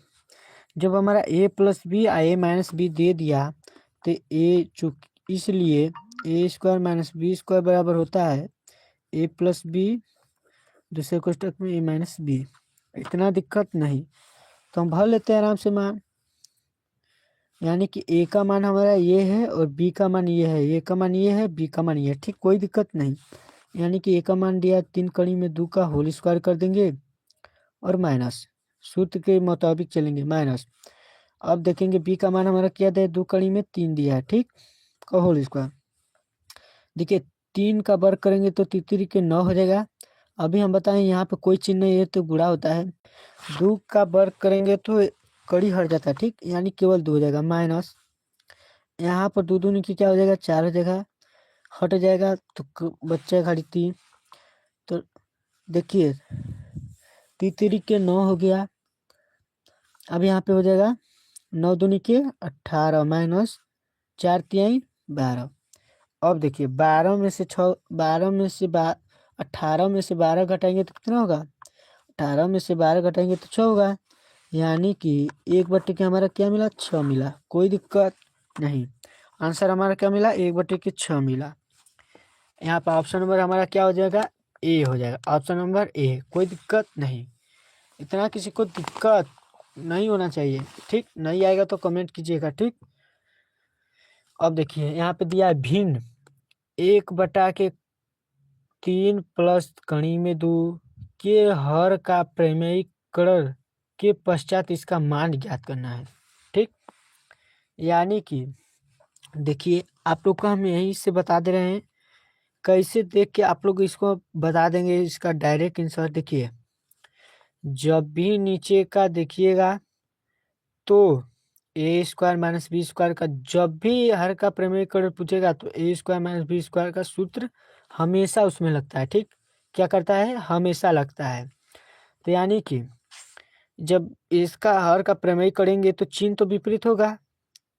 जब हमारा a plus B a minus B दे दिया तो इसलिए a square minus B square बराबर होता है a प्लस बी दूसरे कोष्टक में a माइनस बी, इतना दिक्कत नहीं। तो हम भर लेते हैं आराम से मान, यानी कि a का मान हमारा ये है और b का मान ये है, a का मान ये है, b का मान ये है, ठीक, कोई दिक्कत नहीं। यानी कि a का मान दिया 3 कड़ी में 2 का होल स्क्वायर कर देंगे और माइनस, सूत्र के मुताबिक चलेंगे माइनस। अब देखेंगे b का मान हमारा क्या दिया, 2 कड़ी में 3 दिया है, ठीक, का होल स्क्वायर। देखिए 3 का वर्ग करेंगे तो 3 के 9 हो जाएगा। अभी हम बताएं यहाँ पे कोई चिन्ह नहीं है तो गुणा होता है। 2 का वर्ग करेंगे तो कड़ी हट जाता है, ठीक, यानी केवल 2 हो जाएगा माइनस, यहाँ पर 2 दूनी की क्या हो जाएगा 4 हो जाएगा, हट जाएगा तो बच्चा घड़ी 3। तो देखिए 3 के 9 हो गया। अब यहाँ पे हो जाएगा 9 दूनी के 18 माइनस 4 तिहाई 12। अब देखिए 12 में से 6, 12 में से 18 में से 12 घटाएंगे तो कितना होगा, 18 में से 12 घटाएंगे तो 6 होगा, यानी कि 1/के हमारा क्या मिला 6 मिला, कोई दिक्कत नहीं। आंसर हमारा क्या मिला 1/6 मिला। यहाँ पर ऑप्शन नंबर हमारा क्या हो जाएगा, ए हो जाएगा, ऑप्शन नंबर ए, कोई दिक्कत नहीं। इतना किसी को दिक्कत नहीं होना चाहिए, ठीक, नहीं आएगा तो कमेंट कीजिएगा, ठीक। अब देखिए यहाँ पे दिया है भिन्न 1/3 प्लस कड़ी में 2 के हर का प्रमेयीकरण के पश्चात इसका मान ज्ञात करना है, ठीक। यानी कि देखिए आप लोग को हम यहीं से बता दे रहे हैं, कैसे देख के आप लोग इसको बता देंगे इसका डायरेक्ट आंसर। देखिए जब भी नीचे का देखिएगा तो ए स्क्वायर माइनस बी स्क्वायर का, जब भी हर का प्रमेयीकरण पूछेगा तो ए स्क्वायर माइनस बी स्क्वायर का सूत्र हमेशा उसमें लगता है, ठीक, क्या करता है हमेशा लगता है। तो यानी कि जब इसका हर का प्रमेय करेंगे तो चिन्ह तो विपरीत होगा,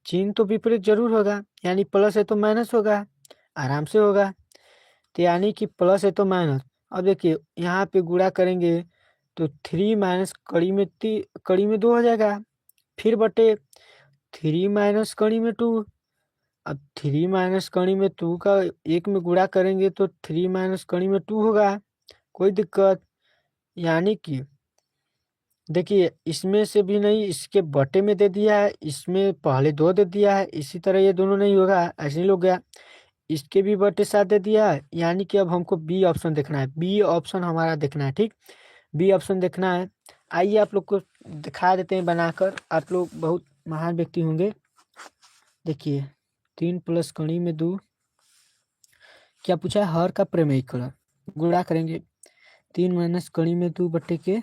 चिन्ह तो विपरीत जरूर होगा, यानी प्लस है तो माइनस होगा, आराम से होगा। तो यानी कि प्लस है तो माइनस। अब देखिए यहाँ पे गुणा करेंगे तो 3 माइनस कड़ी में 2 हो जाएगा, फिर बटे 3 माइनस कड़ी में 2। अब 3 माइनस कड़ी में 2 का एक में गुणा करेंगे तो 3 माइनस कड़ी में 2 होगा, कोई दिक्कत। यानी कि देखिए इसमें से भी नहीं, इसके बटे में दे दिया है, इसमें पहले 2 दे दिया है, इसी तरह ये दोनों नहीं होगा, ऐसे ही हो गया। इसके भी बटे 7 दे दिया है, यानी कि अब हमको बी ऑप्शन देखना है, बी ऑप्शन हमारा देखना है, ठीक, बी ऑप्शन देखना है। आइए आप लोग को दिखा देते हैं बनाकर, आप लोग बहुत महान व्यक्ति होंगे। देखिए 3 प्लस कड़ी में 2, क्या पूछा है हर का प्रमेयीकरण, गुणा करेंगे 3 माइनस कड़ी में 2 बटे के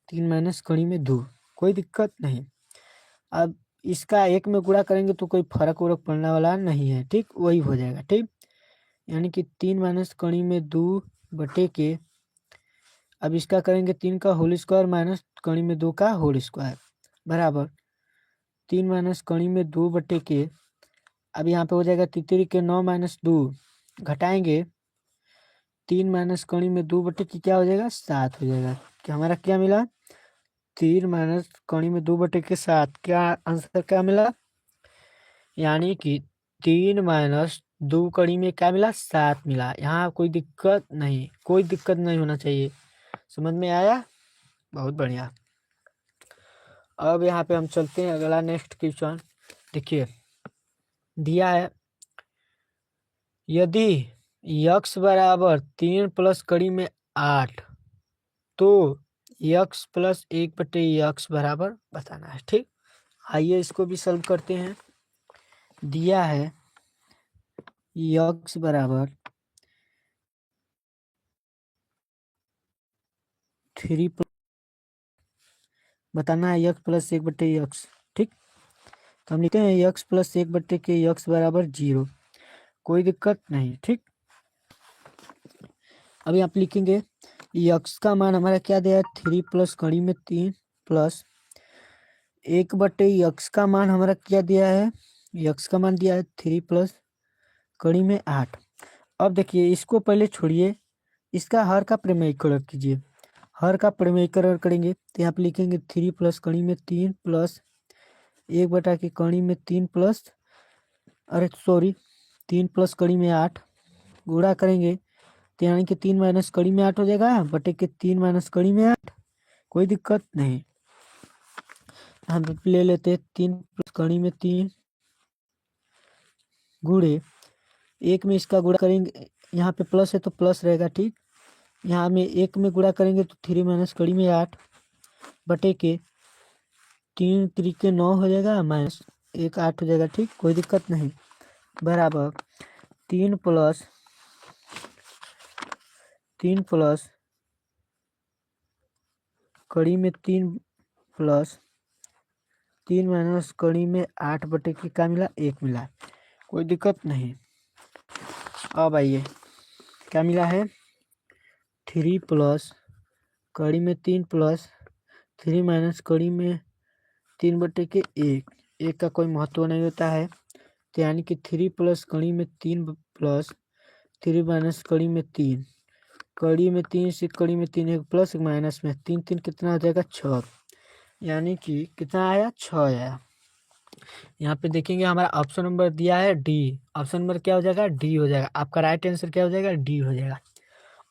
3 माइनस कड़ी में 2, कोई दिक्कत नहीं। अब इसका एक में गुणा करेंगे तो कोई फर्क वरक पड़ने वाला नहीं है, ठीक, वही हो जाएगा, ठीक। यानी कि 3 माइनस कड़ी में 2 बटे के, अब इसका करेंगे 3 का होल स्क्वायर माइनस कड़ी में 2 का होल स्क्वायर बराबर 3 माइनस कड़ी में 2 बटे के। अब यहाँ पे हो जाएगा 3 के 9 माइनस 2, घटाएंगे 3 माइनस कड़ी में 2 बटे की क्या हो जाएगा 7 हो जाएगा, कि हमारा क्या मिला 3 माइनस कड़ी में 2 बटे के 7, क्या आंसर क्या मिला, यानी कि 3 माइनस 2 कड़ी में क्या मिला 7 मिला। यहाँ कोई दिक्कत नहीं, कोई दिक्कत नहीं होना चाहिए, समझ में आया, बहुत बढ़िया। अब यहाँ पे हम चलते हैं अगला नेक्स्ट क्वेश्चन। देखिए दिया है यदि x बराबर 3 प्लस कड़ी में 8 तो x प्लस 1/x बराबर बताना है, ठीक। आइए इसको भी सॉल्व करते हैं। दिया है x बराबर 3 बताना है x प्लस 1/x, ठीक। तो हम लिखते हैं x प्लस 1/x बराबर 0, कोई दिक्कत नहीं, ठीक। अभी आप लिखेंगे x का मान हमारा क्या दिया है 3 प्लस कड़ी में 3 प्लस 1/x का मान हमारा क्या दिया है, x का मान दिया है 3 प्लस कड़ी में 8। अब देखिए इसको पहले छोड़िए, इसका हर का प्रमेयीकरण कीजिए। हर का प्रमेयीकरण करेंगे तो यहाँ पे लिखेंगे 3 प्लस कड़ी में 3 प्लस 1 की कड़ी में 3 प्लस 3 प्लस कड़ी में 8 गुणा करेंगे तो यानी कि 3 माइनस कड़ी में 8 हो जाएगा, बटे के 3 माइनस कड़ी में 8, कोई दिक्कत नहीं। हम ले लेते हैं 3 प्लस कड़ी में 3 गुणे 1 में इसका गुणा करेंगे, यहाँ पे प्लस है तो प्लस रहेगा, ठीक। यहाँ में 1 में गुणा करेंगे तो 3 माइनस कड़ी में 8 बटे के 3 तरीके 9 हो जाएगा, माइनस 1 8 हो जाएगा, ठीक, कोई दिक्कत नहीं। बराबर 3 प्लस कड़ी में 3 प्लस 3 माइनस कड़ी में 8 बटे के क्या मिला, 1 मिला, कोई दिक्कत नहीं। अब आइए क्या मिला है, 3 प्लस कड़ी में 3 प्लस 3 माइनस कड़ी में 3 बटे के 1 का कोई महत्व नहीं होता है, तो यानी कि 3 प्लस कड़ी में 3 प्लस 3 माइनस कड़ी में 3, कड़ी में 3 से कड़ी में 3 एक प्लस एक माइनस में 3 3 कितना हो जाएगा 6, यानी कि कितना आया 6 आया। यहाँ पे देखेंगे हमारा ऑप्शन नंबर दिया है डी, ऑप्शन नंबर क्या हो जाएगा, डी हो जाएगा। आपका राइट आंसर क्या हो जाएगा, डी हो जाएगा।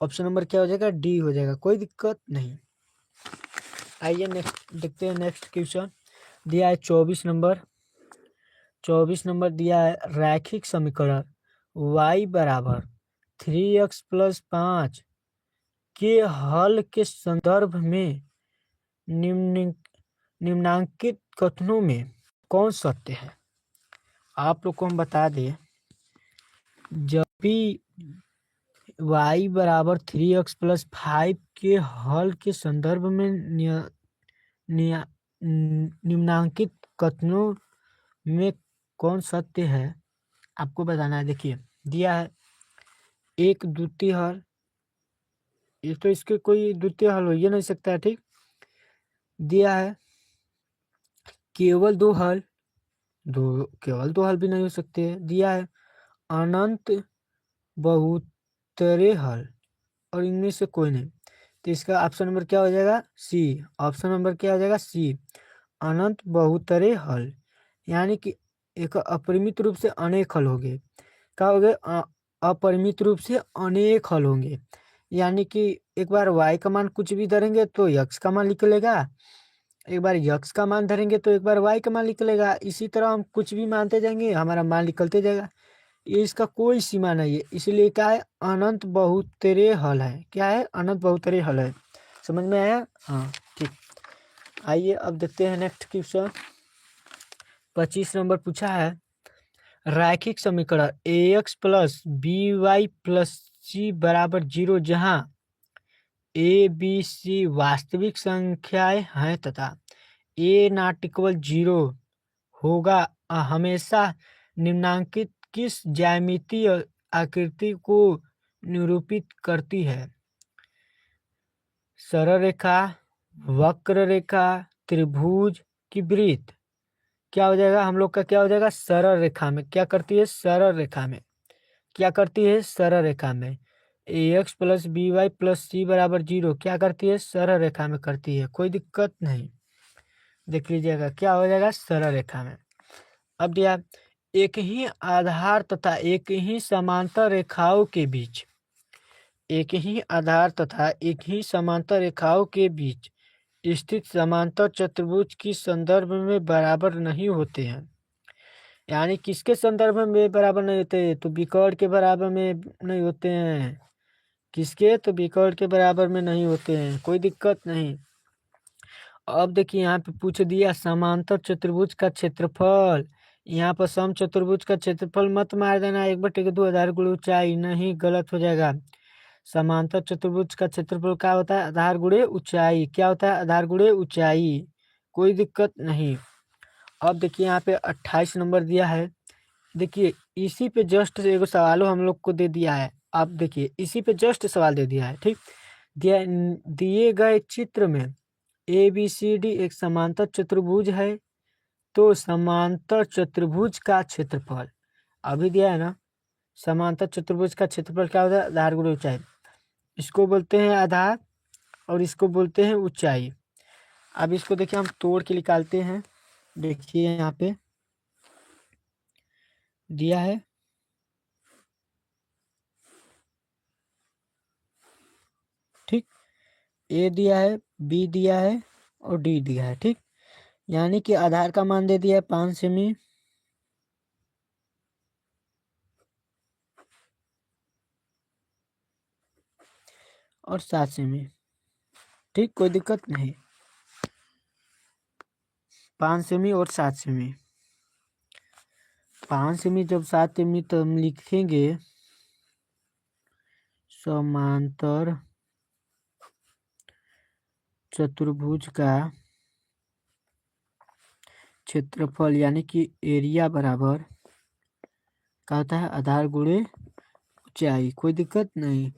ऑप्शन नंबर क्या हो जाएगा, डी हो जाएगा, कोई दिक्कत नहीं। आइए नेक्स्ट देखते हैं, नेक्स्ट क्वेश्चन दिया है 24 नंबर दिया है, रैखिक समीकरण y बराबर 3x प्लस 5 के हल के संदर्भ में निम्नांकित कथनों में कौन सत्य है। आप लोग को हम बता दें, जब भी y बराबर 3x प्लस 5 के हल के संदर्भ में निम्नांकित कथनों में कौन सत्य है, आपको बताना है। देखिए दिया है एक द्वितीय हल, ये तो इसके कोई द्वितीय हल हो ही नहीं सकता है, ठीक। दिया है केवल 2 हल, केवल दो हल भी नहीं हो सकते। दिया है अनंत बहुतरे हल, और इनमें से कोई नहीं, तो इसका ऑप्शन नंबर क्या हो जाएगा, सी। ऑप्शन नंबर क्या हो जाएगा, सी, अनंत बहुतरे हल, यानी कि एक अपरिमित रूप से अनेक हल होंगे। क्या हो गए, अपरिमित रूप से अनेक हल होंगे, यानी कि एक बार y का मान कुछ भी धरेंगे तो x का मान निकलेगा, एक बार x का मान धरेंगे तो एक बार y का मान निकलेगा, इसी तरह हम कुछ भी मानते जाएंगे हमारा मान निकलते जाएगा। ये इसका कोई सीमा नहीं है, इसलिए क्या है, अनंत बहुतेरे हल है। क्या है, अनंत बहुतेरे हल है। समझ में आया, हाँ ठीक। आइए अब देखते हैं नेक्स्ट क्वेश्चन। 25 नंबर पूछा है, रैखिक समीकरण ax plus by plus c बराबर 0 जहाँ a b c वास्तविक संख्याएं हैं तथा a नॉट इक्वल 0 होगा, हमेशा निम्नांकित किस ज्यामितीय आकृति को निरूपित करती है। सरल रेखा, वक्र रेखा, त्रिभुज की वृत्त। क्या हो जाएगा हम लोग का, क्या हो जाएगा, सरल रेखा में। क्या करती है, सरल रेखा में। क्या करती है, सरल रेखा में। ax plus B Y plus C बराबर 0 क्या करती है, सरल रेखा में करती है, कोई दिक्कत नहीं। देख लीजिएगा क्या हो जाएगा, सरल रेखा में। अब दिया एक ही आधार तथा एक ही समांतर रेखाओं के बीच, एक ही आधार तथा एक ही समांतर रेखाओं के बीच स्थित समांतर चतुर्भुज की संदर्भ में बराबर नहीं होते हैं। यानी किसके संदर्भ में बराबर नहीं होते, तो विकर्ण के बराबर में नहीं होते हैं। किसके, तो विकर्ण के बराबर में नहीं होते हैं, कोई दिक्कत नहीं। अब देखिए यहाँ पे पूछ दिया समांतर चतुर्भुज का क्षेत्रफल। यहाँ पर सम चतुर्भुज का क्षेत्रफल मत मार देना 1/2 आधार गुणे ऊंचाई, नहीं, गलत हो जाएगा। समांतर चतुर्भुज का क्षेत्रफल क्या होता है, आधार गुणे ऊंचाई। क्या होता है, आधार गुणे ऊंचाई, कोई दिक्कत नहीं। अब देखिए यहाँ पे 28 नंबर दिया है। देखिए इसी पे जस्ट एक सवाल हम लोग को दे दिया है। आप देखिए इसी पे जस्ट सवाल दे दिया है, ठीक। दिए गए चित्र में ABCD एक समांतर चतुर्भुज है। तो समांतर चतुर्भुज का क्षेत्रफल अभी दिया है ना, समांतर चतुर्भुज का क्षेत्रफल क्या होता है? आधार गुणे ऊंचाई। इसको बोलते हैं आधार और इसको बोलते हैं ऊंचाई। अब इसको देखिए हम तोड़ के निकालते हैं। देखिए यहाँ पे दिया है, ठीक, ए दिया है, बी दिया है और डी दिया है, ठीक। यानी कि आधार का मान दे दिया है 5 सेमी और 7 सेमी, ठीक, कोई दिक्कत नहीं। 5 सेमी और 7 सेमी, 5 सेमी जब 7 सेमी तो हम लिखेंगे समांतर चतुर्भुज का क्षेत्रफल यानी कि एरिया बराबर क्या होता है? आधार गुणे ऊंचाई। कोई दिक्कत नहीं।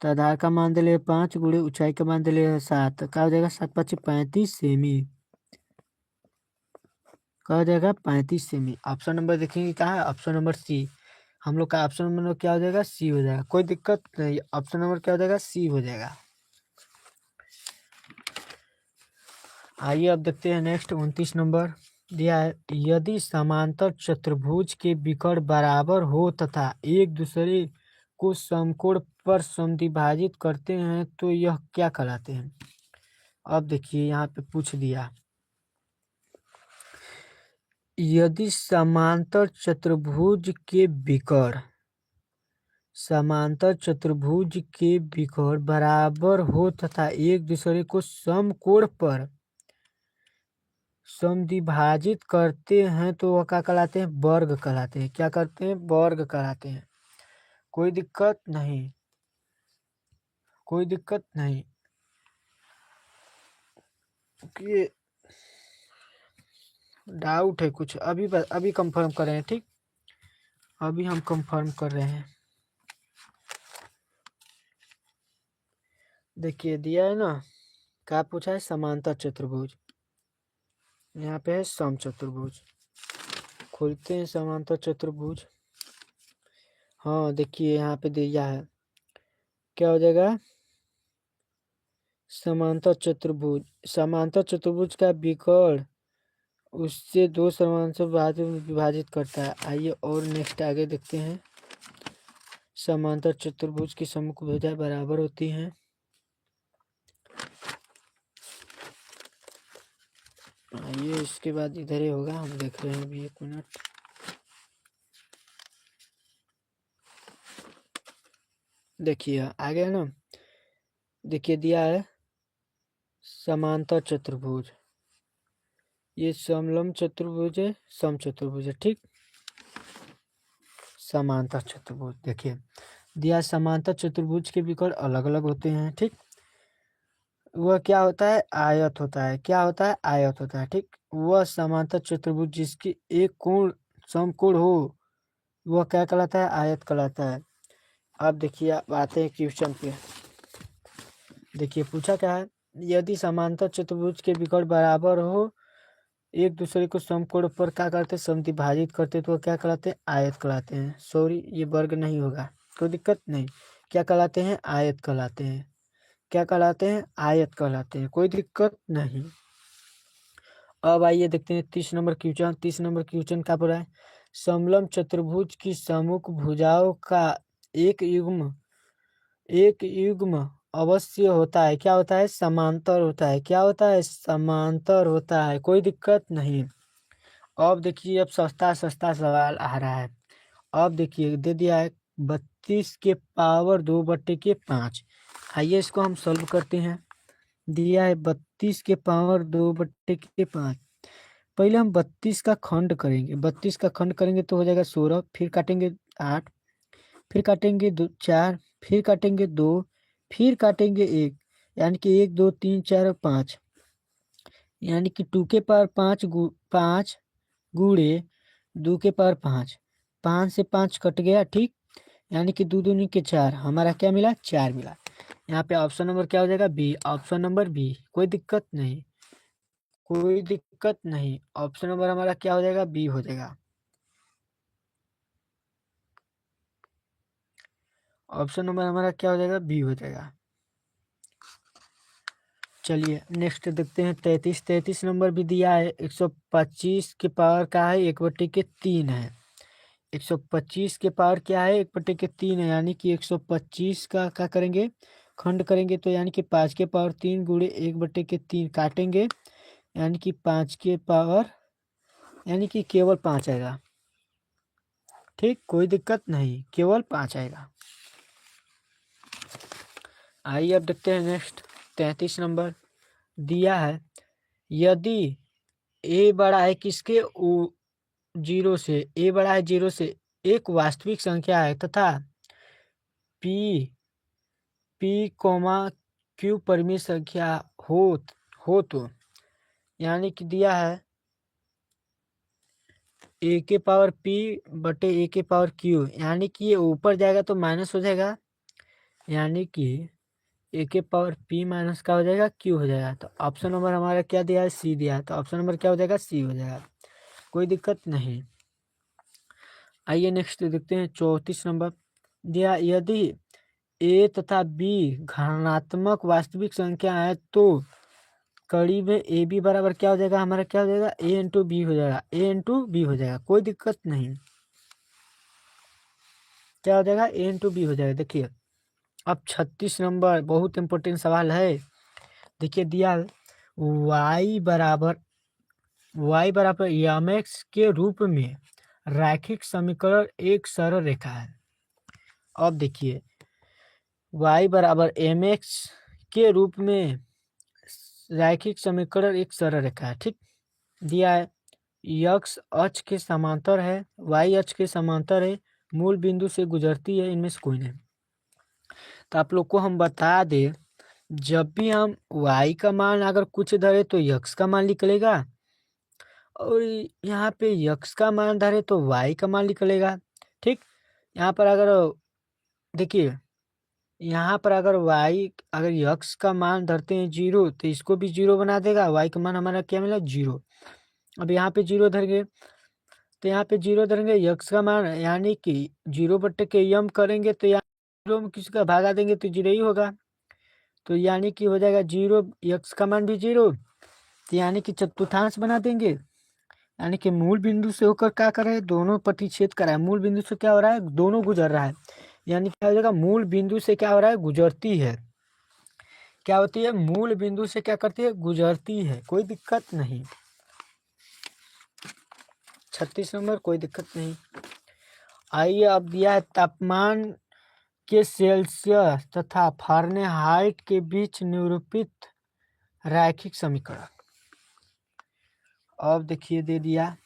तो आधार का मान दे ले 5 गुणे ऊंचाई का मान दे ले 7, क्या हो जाएगा? 7 5 35 सेमी, क्या हो जाएगा? 35 सेमी। ऑप्शन नंबर देखेंगे कहाँ है? Option number C. हम लोग का ऑप्शन नंबर क्या हो जाएगा? सी हो जाएगा। कोई दिक्कत नहीं, ऑप्शन नंबर क्या हो जाएगा? सी हो जाएगा। आइए अब देखते हैं नेक्स्ट 29 नंबर दिया है, यदि समांतर चतुर्भुज के विकर्ण बराबर हो तथा एक दूसरे को समकोण पर समद्विभाजित करते हैं तो यह क्या कहलाते हैं? अब देखिए यहाँ पे पूछ दिया, यदि समांतर चतुर्भुज के विकर्ण बराबर हो तथा एक दूसरे को समकोण पर समद्विभाजित करते हैं तो वह क्या कहलाते हैं? वर्ग कहलाते हैं। क्या करते हैं? वर्ग कहलाते हैं। कोई दिक्कत नहीं, कोई दिक्कत नहीं। ये डाउट है कुछ, अभी कंफर्म कर रहे हैं, ठीक, अभी हम कंफर्म कर रहे हैं। देखिए दिया है ना, क्या पूछा है? समांतर चतुर्भुज, यहाँ पे है समचतुर्भुज। खोलते हैं समांतर चतुर्भुज। हाँ देखिए यहाँ पे दिया है, क्या हो जाएगा? समांतर चतुर्भुज का विकर्ण उससे दो समांतर भाग में विभाजित करता है। आइए और नेक्स्ट आगे देखते हैं। समांतर चतुर्भुज की सम्मुख भुजाएं बराबर होती हैं। आइए इसके बाद इधर ही होगा, हम देख रहे हैं अभी, 1 मिनट। देखिए आगे है ना, देखिए दिया है समांतर चतुर्भुज, ये समलंब चतुर्भुज है, समचतुर्भुज है, ठीक। समांतर चतुर्भुज देखिए दिया, समांतर चतुर्भुज के विकर्ण अलग अलग होते हैं, ठीक। वह क्या होता है? आयत होता है। क्या होता है? आयत होता है, ठीक। वह समांतर चतुर्भुज जिसकी एक कोण समकोण हो वह क्या कहलाता है? आयत कहलाता है। अब देखिए आप आते हैं क्वेश्चन पे। देखिए पूछा क्या है, यदि समांतर चतुर्भुज के विकर्ण बराबर हो, एक दूसरे को समकोण पर क्या करते हैं? समद्विभाजित करते, तो क्या कहलाते हैं? आयत कहलाते हैं। सॉरी ये वर्ग नहीं होगा, कोई दिक्कत नहीं। क्या कहलाते हैं? आयत कहलाते हैं। क्या कहलाते हैं? आयत कहलाते हैं। कोई दिक्कत नहीं। अब आइए देखते हैं 30 नंबर क्वेश्चन। 30 नंबर क्वेश्चन क्या पड़ा है? समलंब चतुर्भुज की सम्मुख भुजाओं का एक युग्म अवश्य होता है। क्या होता है? समांतर होता है। क्या होता है? समांतर होता है। कोई दिक्कत नहीं। अब देखिए, अब सस्ता सस्ता सवाल आ रहा है। अब देखिए दे दिया है 32 के पावर 2/5। आइए इसको हम सॉल्व करते हैं। दिया है 32 के पावर 2/5। पहले हम 32 का खंड करेंगे। 32 का खंड करेंगे तो हो जाएगा 16, फिर काटेंगे 8, फिर काटेंगे 4, फिर काटेंगे 2, फिर काटेंगे 1, यानी कि 1 2 3 4 और 5, यानी कि 2 के पावर 5 गुणे 2 के पावर 5, 5 से 5 कट गया, ठीक। यानी कि 2 दूनी के 4, हमारा क्या मिला? 4 मिला। यहाँ पे ऑप्शन नंबर क्या हो जाएगा? बी। Option number B. कोई दिक्कत नहीं। कोई दिक्कत नहीं। ऑप्शन नंबर हमारा क्या हो जाएगा, बी हो जाएगा। ऑप्शन नंबर हमारा क्या हो जाएगा, बी हो जाएगा। चलिए नेक्स्ट देखते हैं 33 नंबर भी दिया है। 125 के पावर का है, 1/3 है। 125 के पावर क्या है, 1/3 है, यानी कि 125 का क्या करेंगे, खंड करेंगे तो यानी कि 5 के पावर 3 गुणे 1/3 काटेंगे, यानी कि 5 के पावर यानी कि केवल 5 आएगा। ठीक, कोई दिक्कत नहीं, केवल 5 आएगा। आइए अब देखते हैं नेक्स्ट 33 नंबर दिया है। यदि ए बड़ा है किसके, जीरो से, ए बड़ा है जीरो से, एक वास्तविक संख्या है तथा पी पी कोमा क्यू परिमेय संख्या हो तो, यानी कि दिया है ए के पावर पी बटे ए के पावर क्यू, यानी कि ये ऊपर जाएगा तो माइनस हो जाएगा, यानी कि ए के पावर पी माइनस का हो जाएगा क्यू हो जाएगा। तो ऑप्शन नंबर हमारा क्या दिया है, सी दिया है, तो ऑप्शन नंबर क्या हो जाएगा, सी हो जाएगा। कोई दिक्कत नहीं। आइए नेक्स्ट देखते हैं 34 नंबर दिया। यदि ए तथा बी घनात्मक वास्तविक संख्या है तो कड़ी में ए बी बराबर क्या हो जाएगा, हमारा क्या हो जाएगा, ए इंटू बी हो जाएगा, ए इंटू बी हो जाएगा। कोई दिक्कत नहीं, क्या हो जाएगा, ए इंटू बी हो जाएगा। देखिए अब 36 नंबर बहुत इंपॉर्टेंट सवाल है। देखिए दिया y बराबर एम एक्स के रूप में रैखिक समीकरण एक सरल रेखा है। अब देखिए y बराबर एम एक्स के रूप में रैखिक समीकरण एक सरल रेखा है। ठीक, दिया है यक्स अक्ष के समांतर है, वाई अक्ष के समांतर है, मूल बिंदु से गुजरती है, इनमें से कोई नहीं। तो आप लोग को हम बता दे, जब भी हम y का मान अगर कुछ धरे तो यक्स का मान निकलेगा, और यहाँ पे यक्स का मान धरे तो y का मान निकलेगा। ठीक, यहाँ पर अगर देखिए, यहाँ पर अगर अगर यक्स का मान धरते हैं 0 तो इसको भी 0 बना देगा, y का मान हमारा क्या मिला, 0। अब यहाँ पे 0 धरेंगे तो यहाँ पे 0 धरेंगे, यक्स का मान यानी कि 0/m करेंगे तो यहाँ 0 में किसी का भागा देंगे तो 0 ही होगा। तो यानी कि हो जाएगा 0, यक्स का मान भी 0, तो यानी कि चतुर्थांश बना देंगे, यानी कि मूल बिंदु से होकर क्या कर रहे हैं, दोनों प्रतिच्छेद कर रहा है। मूल बिंदु से क्या हो रहा है, दोनों गुजर रहा है, यानी क्या हो जाएगा, मूल बिंदु से क्या हो रहा है, गुजरती है। क्या होती है, मूल बिंदु से क्या करती है, गुजरती है। कोई दिक्कत नहीं। 36 नंबर कोई दिक्कत नहीं। आइए अब दिया है तापमान के सेल्सियस तथा फारेनहाइट के बीच निरूपित रैखिक समीकरण। अब देखिए दे दिया,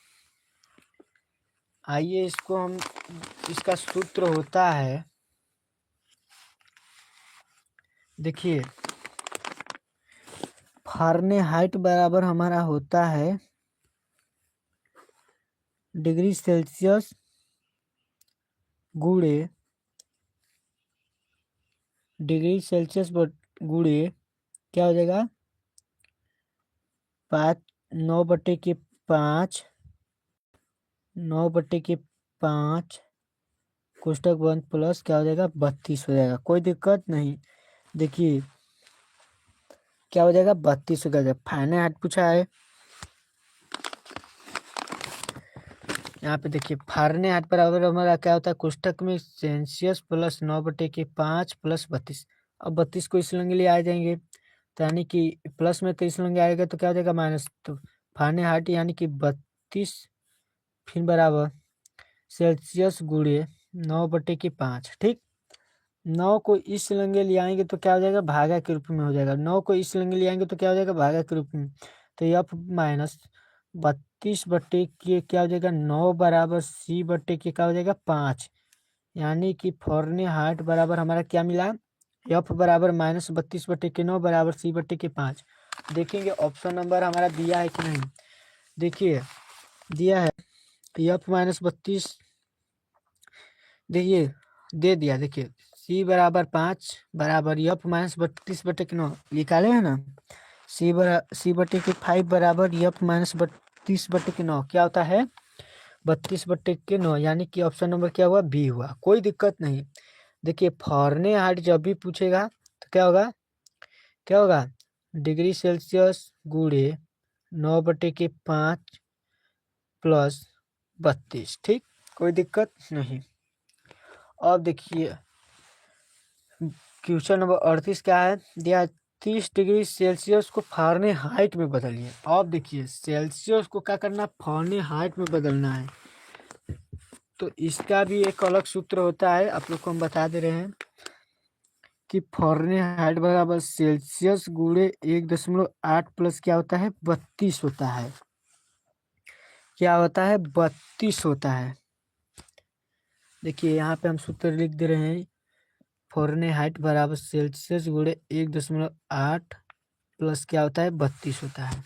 आइए इसको हम, इसका सूत्र होता है, देखिए फारेनहाइट बराबर हमारा होता है डिग्री सेल्सियस गुणे गुणे क्या हो जाएगा, 9/5 कोष्टक बंद प्लस क्या हो जाएगा, 32 हो जाएगा। कोई दिक्कत नहीं। देखिए क्या हो जाएगा, 32 हो जाएगा। फारेनहाइट पूछा है, यहाँ पे देखिए फारेनहाइट बराबर हमारा क्या होता है, कोष्टक में सेल्सियस प्लस 9/5 प्लस 32। अब 32 को इस लंगे लिए आ जाएंगे, तो यानी कि प्लस में तो इस लंगे आएगा तो क्या हो जाएगा, माइनस। तो फारेनहाइट यानी कि 32 फिर बराबर सेल्सियस गुणे 9/5। ठीक, 9 को इस लंगे ले आएंगे तो क्या हो जाएगा, भागा के रूप में हो जाएगा। 9 को इस लंगे ले आएंगे तो क्या हो जाएगा, भागा के रूप में। तो एफ माइनस 32/के क्या हो जाएगा, 9 बराबर c/के क्या हो जाएगा, 5। यानी कि फारेनहाइट बराबर हमारा क्या मिला, एफ बराबर -32/9 बराबर c/के 5। देखेंगे ऑप्शन नंबर हमारा दिया है कि नहीं। देखिए दिया है एफ -32, देखिए दे दिया। देखिए c बराबर 5 बराबर एफ -32/9 निकाले है ना। सी बटे के 5 बराबर एफ माइनस 32/9 क्या होता है? 32/9, यानी कि ऑप्शन नंबर क्या हुआ? बी हुआ। कोई दिक्कत नहीं। देखिए फॉरने जब भी पूछेगा तो क्या होगा? क्या होगा? डिग्री सेल्सियस गुणे 9/5 प्लस 32। ठीक, कोई दिक्कत नहीं। अब देखिए क्वेश्चन नंबर 38 क्या है दिया? 30 डिग्री सेल्सियस को फारेनहाइट में बदलिए। अब देखिए सेल्सियस को क्या करना? फारेनहाइट में बदलना है। तो इसका भी एक अलग सूत्र होता है, आप लोग को हम बता दे रहे हैं कि फारेनहाइट बराबर सेल्सियस गुणे 1.8 प्लस क्या होता है? 32 होता है। क्या होता है? 32 होता है। देखिए यहाँ पे हम सूत्र लिख दे रहे हैं, फारेनहाइट बराबर सेल्सियस गुणे 1.8 प्लस क्या होता है? 32 होता है।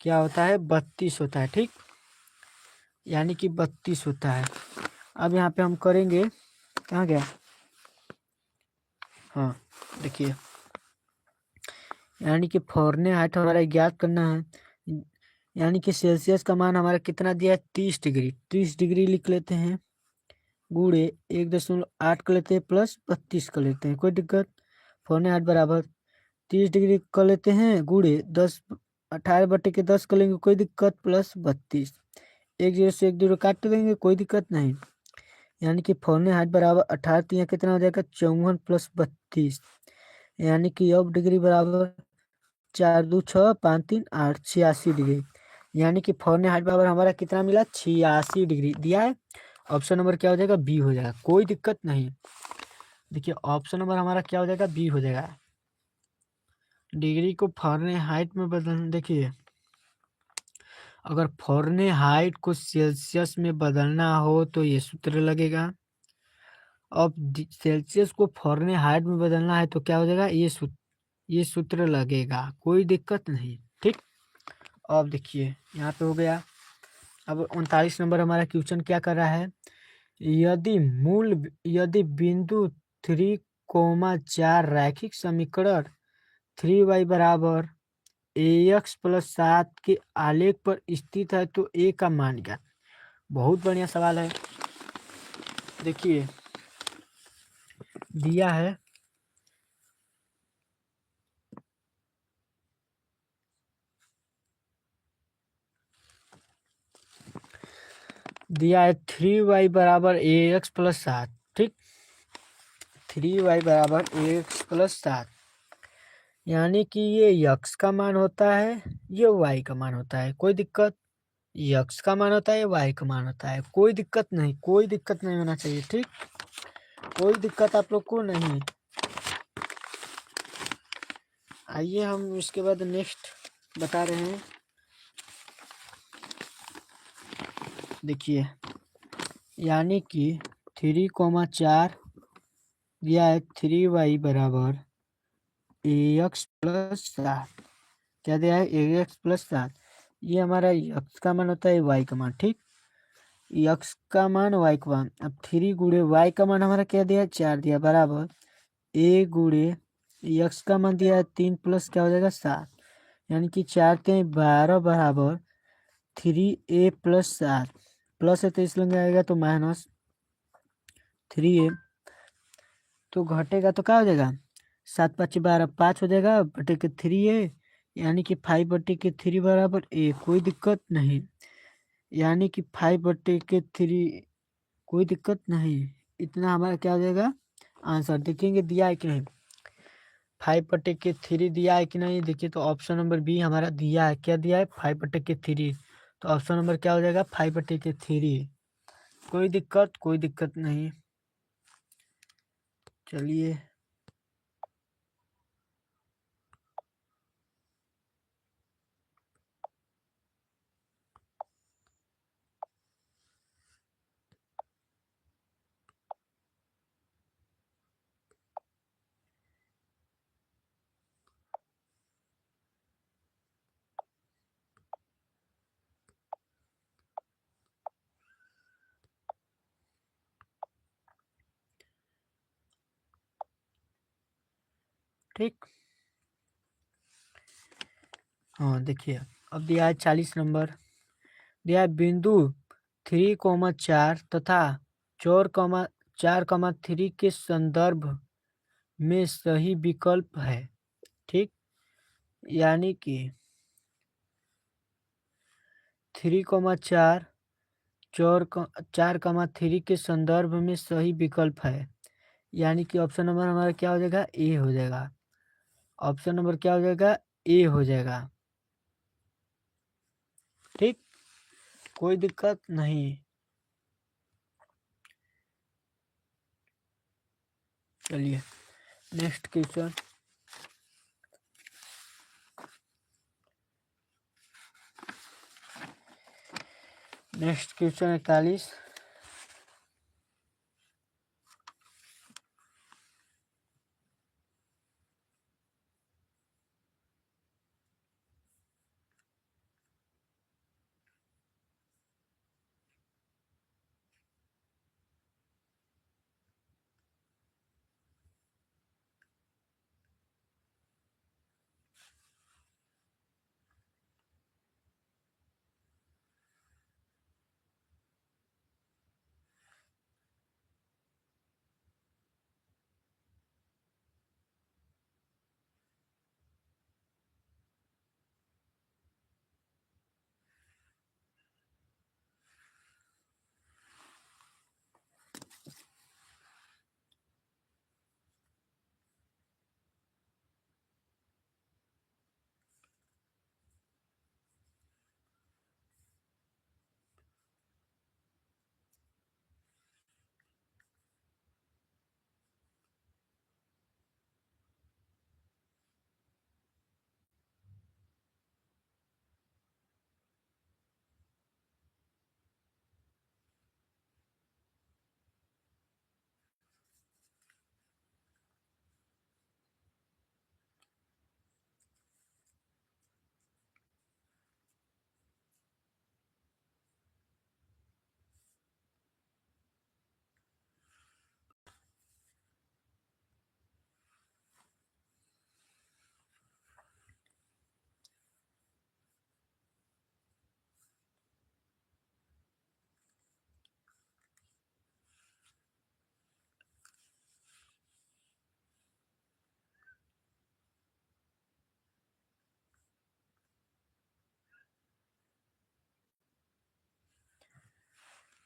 क्या होता है? 32 होता है। ठीक, यानी कि 32 होता है। अब यहाँ पे हम करेंगे, कहाँ गया? हाँ देखिए, यानी कि फारेनहाइट हमारा ज्ञात करना है, यानी कि सेल्सियस का मान हमारा कितना दिया है? 30 डिग्री। 30 डिग्री लिख लेते हैं, गुणे 1.8 कर लेते हैं, प्लस 32 कर लेते हैं। कोई दिक्कत? फारेनहाइट बराबर 30 डिग्री कर लेते हैं, गुणे 18/10 कर लेंगे, कोई दिक्कत? प्लस 32। एक जीरो से एक जीरो काट देंगे, कोई दिक्कत नहीं। यानी कि फारेनहाइट बराबर 18 तो यहाँ कितना हो जाएगा? 54 प्लस 32, यानी कि अब डिग्री बराबर 4 2 6 5 3 8, 86 डिग्री। यानी कि फारेनहाइट बराबर हमारा कितना मिला? 86 डिग्री दिया है। ऑप्शन नंबर क्या हो जाएगा? बी हो जाएगा। कोई दिक्कत नहीं। देखिए ऑप्शन नंबर हमारा क्या हो जाएगा? बी हो जाएगा। डिग्री को फारेनहाइट में बदल, देखिए अगर फारेनहाइट को सेल्सियस में बदलना हो तो ये सूत्र लगेगा। अब सेल्सियस को फारेनहाइट में बदलना है तो क्या हो जाएगा? ये सूत्र लगेगा। कोई दिक्कत नहीं। ठीक, अब देखिए यहाँ पे हो गया। अब 39 नंबर हमारा क्वेश्चन क्या कर रहा है? यदि बिंदु 3, 4 रैखिक समीकरण 3y बराबर ax+7 के आलेख पर स्थित है तो a का मान क्या? बहुत बढ़िया सवाल है। देखिए दिया है, दिया है 3y बराबर ax+7। ठीक, 3y बराबर ax+7, यानी कि ये यक्स का मान होता है, ये वाई का मान होता है। कोई दिक्कत? यक्स का मान होता है, वाई का मान होता है। कोई दिक्कत नहीं, कोई दिक्कत नहीं होना चाहिए। ठीक, कोई दिक्कत आप लोग को नहीं। आइए हम इसके बाद नेक्स्ट बता रहे हैं। देखिए यानी कि 3, 4 दिया है 3y बराबर ax+7। क्या दिया है? ax+7। ये हमारा यक्स का मान होता है, वाई का मान। ठीक, यक्स का मान, वाई का मान। अब 3 गुणे वाई का मान हमारा क्या दिया? 4 दिया, बराबर ए गुणे यक्स का मान दिया है 3 प्लस क्या हो जाएगा? 7, यानी कि 4 3 12 बराबर 3a+7। प्लस है तो इस लग आएगा तो -3a, तो घटेगा तो क्या हो जाएगा? 7 5 12, 5 हो जाएगा बटे के 3a, यानी कि 5/3 बराबर a। कोई दिक्कत नहीं, यानी कि 5/3, कोई दिक्कत नहीं। इतना हमारा क्या हो जाएगा? आंसर देखेंगे दिया है कि नहीं। 5/3 दिया है कि नहीं? देखिए तो ऑप्शन नंबर बी हमारा दिया है। क्या दिया है? 5/3। तो ऑप्शन नंबर क्या हो जाएगा? 5/3। कोई दिक्कत? कोई दिक्कत नहीं। चलिए ठीक। हाँ देखिए, अब दिया है 40 नंबर। दिया है बिंदु 3,4 तथा 4,3 के संदर्भ में सही विकल्प है। ठीक, यानी कि 3,4 4,3 के संदर्भ में सही विकल्प है, यानी कि ऑप्शन नंबर हमारा क्या हो जाएगा, ए हो जाएगा। ऑप्शन नंबर क्या हो जाएगा, ए हो जाएगा। ठीक, कोई दिक्कत नहीं। चलिए नेक्स्ट क्वेश्चन। Next question 41।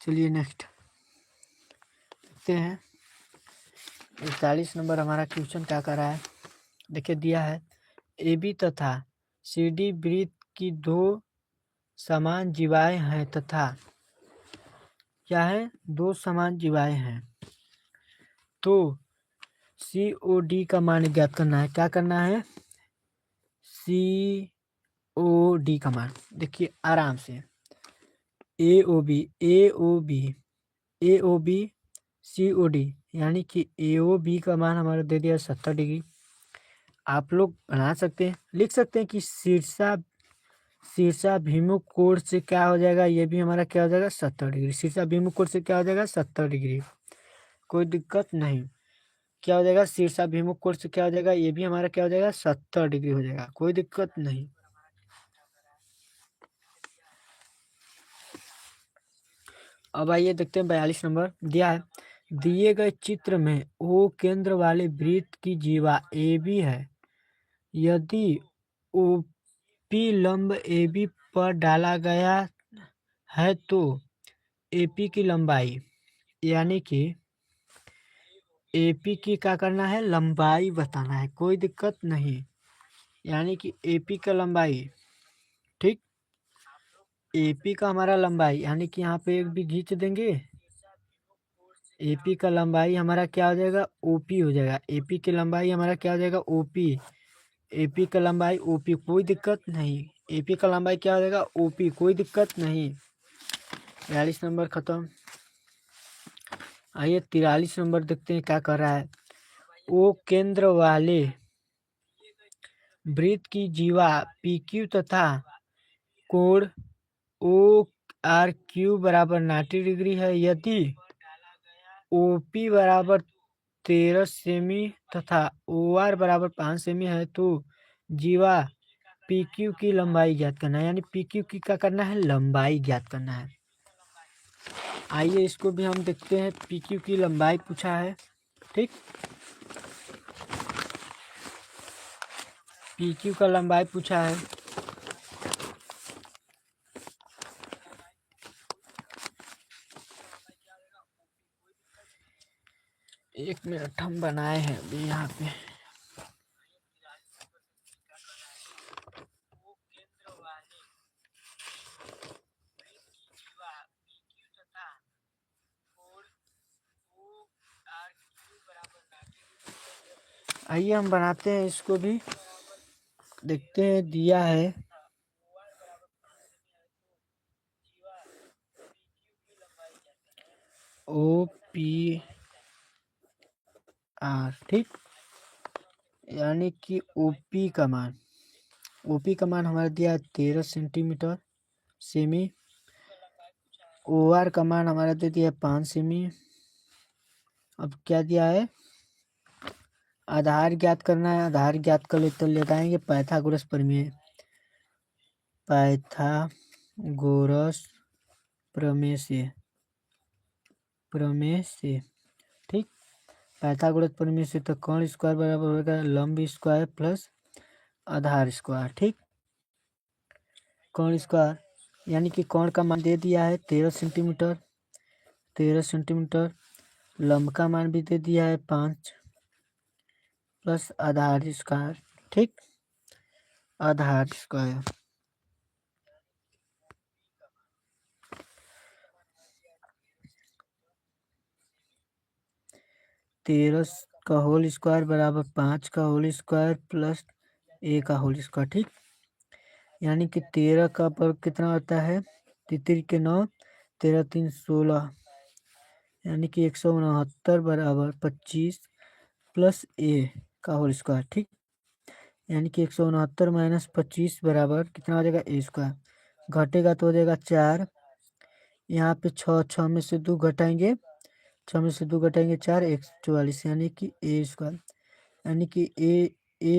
चलिए नेक्स्ट देखते हैं। 41 नंबर हमारा क्वेश्चन क्या कर रहा है। देखिए दिया है ए बी तथा सी डी वृत्त की दो समान जीवाएं हैं तथा क्या है, दो समान जीवाएं हैं, तो सी ओ डी का मान ज्ञात करना है। क्या करना है, सी ओ डी का मान। देखिए आराम से, A O B A O B A O B C O D, यानी कि ए ओ बी का मान हमारा दे दिया 70 डिग्री। आप लोग बना सकते हैं, लिख सकते हैं कि शीर्षाभिमुख कोण से क्या हो जाएगा, ये भी हमारा क्या हो जाएगा 70 डिग्री। शीर्षाभिमुख कोण से क्या हो जाएगा 70 डिग्री, कोई दिक्कत नहीं। क्या हो जाएगा, शीर्षाभिमुख कोण से क्या हो जाएगा, ये भी हमारा क्या हो जाएगा 70 डिग्री हो जाएगा, कोई दिक्कत नहीं। अब आइए देखते हैं 42 नंबर। दिया है दिए गए चित्र में ओ केंद्र वाले वृत्त की जीवा ए बी है। यदि ओ पी लंब ए बी पर डाला गया है तो एपी की लंबाई, यानी कि एपी की क्या करना है, लंबाई बताना है, कोई दिक्कत नहीं। यानी कि एपी का लंबाई, ठीक, एपी का हमारा लंबाई, यानी कि यहाँ पे एक भी खींच देंगे। एपी का लंबाई हमारा क्या हो जाएगा, ओपी हो जाएगा। एपी की लंबाई हमारा क्या हो जाएगा, ओपी। एपी का लंबाई ओपी, कोई दिक्कत नहीं। एपी का लंबाई क्या हो जाएगा, ओपी, कोई दिक्कत नहीं। 42 नंबर खत्म। आइए 43 नंबर देखते हैं क्या कर रहा है। ओ केंद्र वाले वृत्त की जीवा पी क्यू तथा कोण ओ आर क्यू बराबर 90 डिग्री है। यदि ओपी बराबर 13 सेमी तथा ओ आर बराबर 5 सेमी है तो जीवा पी क्यू की लंबाई ज्ञात करना है, यानी पी क्यू की क्या करना है, लंबाई ज्ञात करना है। आइए इसको भी हम देखते हैं। पी क्यू की लंबाई पूछा है, ठीक। पी क्यू का लंबाई पूछा है। एक मिनट हम बनाए हैं अभी यहाँ पे। आइए हम बनाते हैं इसको भी, देखते हैं। दिया है ओ पी आर, ठीक। यानी कि ओपी का मान, ओपी का मान हमारा दिया है 13 सेंटीमीटर सेमी। ओ आर का मान हमारा दे दिया है 5 सेमी। अब क्या दिया है, आधार ज्ञात करना है। आधार ज्ञात कर ले तो लगाएंगे पाइथागोरस प्रमेय, पाइथागोरस प्रमेय से, ठीक। पाइथागोरस प्रमेय से तो कर्ण स्क्वायर बराबर होगा लंब स्क्वायर प्लस आधार स्क्वायर, ठीक। कर्ण स्क्वायर यानी कि कर्ण का मान दे दिया है 13 सेंटीमीटर, 13 सेंटीमीटर। लंब का मान भी दे दिया है 5 प्लस आधार स्क्वायर, ठीक। आधार स्क्वायर 13 का होल स्क्वायर बराबर 5 का होल स्क्वायर प्लस ए का होल स्क्वायर, ठीक। यानी कि 13 का वर्ग कितना होता है, 3 के 9, 13 3 16, यानी कि 169 बराबर 25 प्लस ए का होल स्क्वायर, ठीक। यानी कि 169 माइनस 25 बराबर कितना हो जाएगा, ए स्क्वायर। घटेगा तो हो जाएगा 4। यहाँ पे 6 में से 2 घटाएंगे, 6 में से 2 घटाएंगे 4, 144, यानी कि ए स्क्वायर। यानी कि ए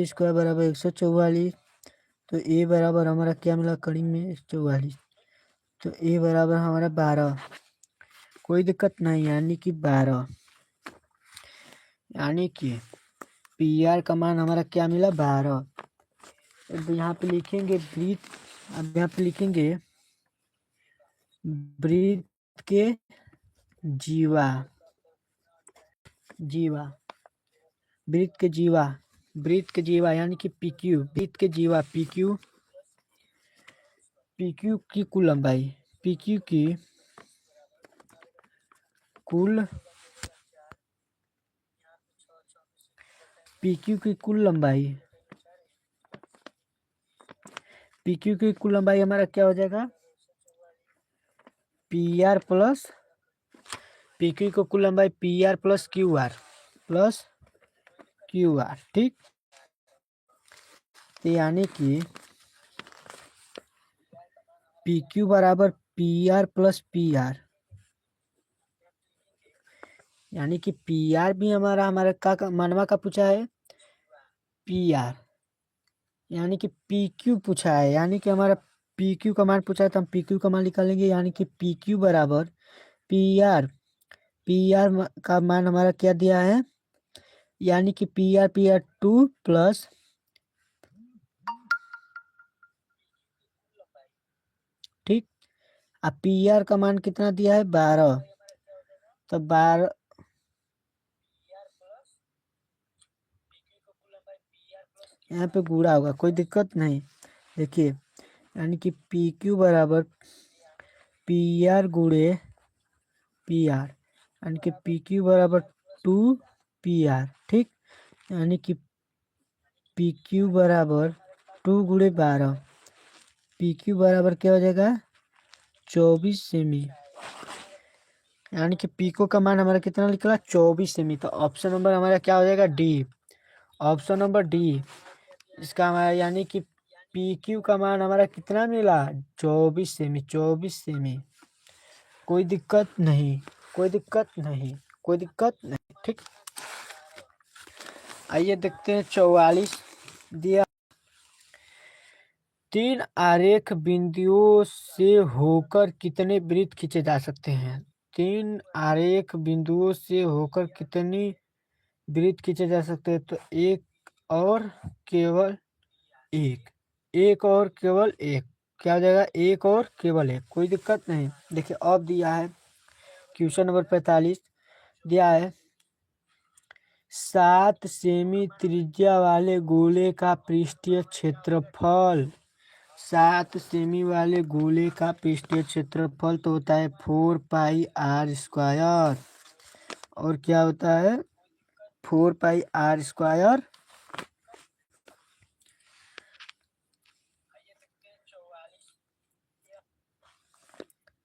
स्क्वायर बराबर 144। तो ए बराबर हमारा क्या मिला, कड़ी में 144। तो ए बराबर हमारा 12, कोई दिक्कत नहीं, यानी कि 12। यानी कि पी आर का मान हमारा क्या मिला, 12। तो यहाँ पे लिखेंगे वृत्त, अब यहाँ पे लिखेंगे वृत्त के जीवा, वृत्त के जीवा यानी कि पी क्यू, वृत्त के जीवा पी क्यू की कुल लंबाई, पी क्यू की कुल लंबाई, पी क्यू की कुल लंबाई हमारा क्या हो जाएगा, P R plus, P Q को कुल लंबाई P R plus Q R, ठीक। यानी कि पी क्यू बराबर P R plus P R, यानी कि पी आर भी हमारा का मानवा का पूछा है, पी आर यानी कि पी क्यू पूछा है, यानी कि हमारा पी क्यू का मान पूछा है तो हम पी क्यू का मान निकालेंगे। यानी कि पी क्यू बराबर पी आर, का मान हमारा क्या दिया है, यानी कि पी आर 2 प्लस, ठीक। अब पी आर का मान कितना दिया है, 12। तो 12, यहाँ पे गुणा होगा, कोई दिक्कत नहीं। देखिए यानी कि पी क्यू बराबर पी आर गुणे पी आर, यानी कि पी क्यू बराबर 2 पी आर, ठीक। यानी कि पी क्यू बराबर 2 गुणे 12, पी क्यू बराबर क्या हो जाएगा, 24 सेमी। यानी कि पीको का मान हमारा कितना निकला, 24 सेमी। तो ऑप्शन नंबर हमारा क्या हो जाएगा, डी। ऑप्शन नंबर डी इसका हमारा, यानी कि पी क्यू का मान हमारा कितना मिला, 24 सेमी, 24 सेमी। कोई दिक्कत नहीं, कोई दिक्कत नहीं, कोई दिक्कत नहीं, ठीक। आइए देखते हैं 44 दिया, तीन आरेख बिंदुओं से होकर कितने वृत्त खींचे जा सकते हैं? तीन आरेख बिंदुओं से होकर कितनी वृत्त खींचे जा सकते हैं? तो एक और केवल एक, एक और केवल एक। क्या हो जाएगा? एक और केवल एक। कोई दिक्कत नहीं। देखिए अब दिया है क्वेश्चन नंबर 45 दिया है 7 सेमी त्रिज्या वाले गोले का पृष्ठीय क्षेत्रफल। 7 सेमी वाले गोले का पृष्ठीय क्षेत्रफल तो होता है 4πr²। और क्या होता है? 4πr²।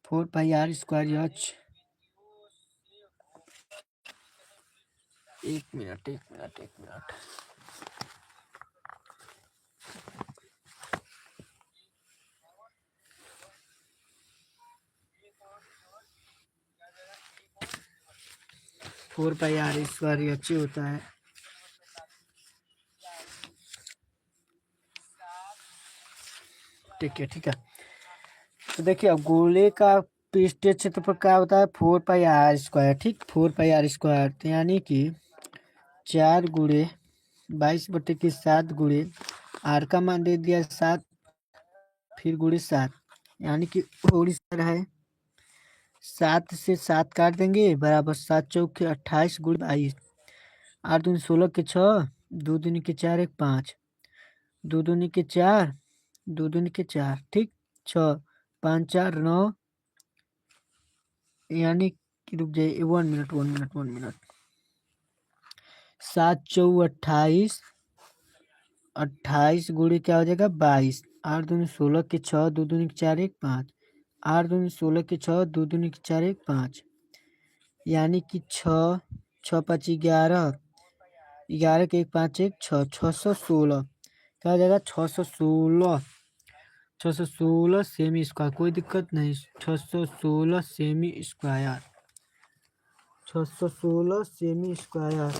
4πr²। एक मिनट। 4πr² होता है। ठीक है। तो देखिए अब गोले का पृष्ठीय क्षेत्रफल क्या होता है? 4πr²। ठीक, 4πr²। तो यानी कि 4×22/7 गुणे आर का मान दे दिया 7, फिर गुणे 7, यानी कि और है 7 से 7 काट देंगे बराबर 7 चौके 28 गुणे 22, 8 दूनी 16 के 6, 2 दूनी के 4 1 5, 2 दूनी के 4, 2 दूनी के 4। ठीक, 6 5 4 9, यानी कि रुक जाइए 1 मिनट। 7 चौ 28, 28 गुणे क्या हो जाएगा 22, 8 दूनी 16 के 6, 2 दूनी के 4 1 5, 8 दूनी 16 के 6, 2 दूनी के 4 1 5, यानी कि 6 6 5 11, 11 के 1 5 1 6, 616। क्या हो जाएगा? 616 सेमी स्क्वायर। कोई दिक्कत नहीं। 616 सेमी स्क्वायर। 616 semi square.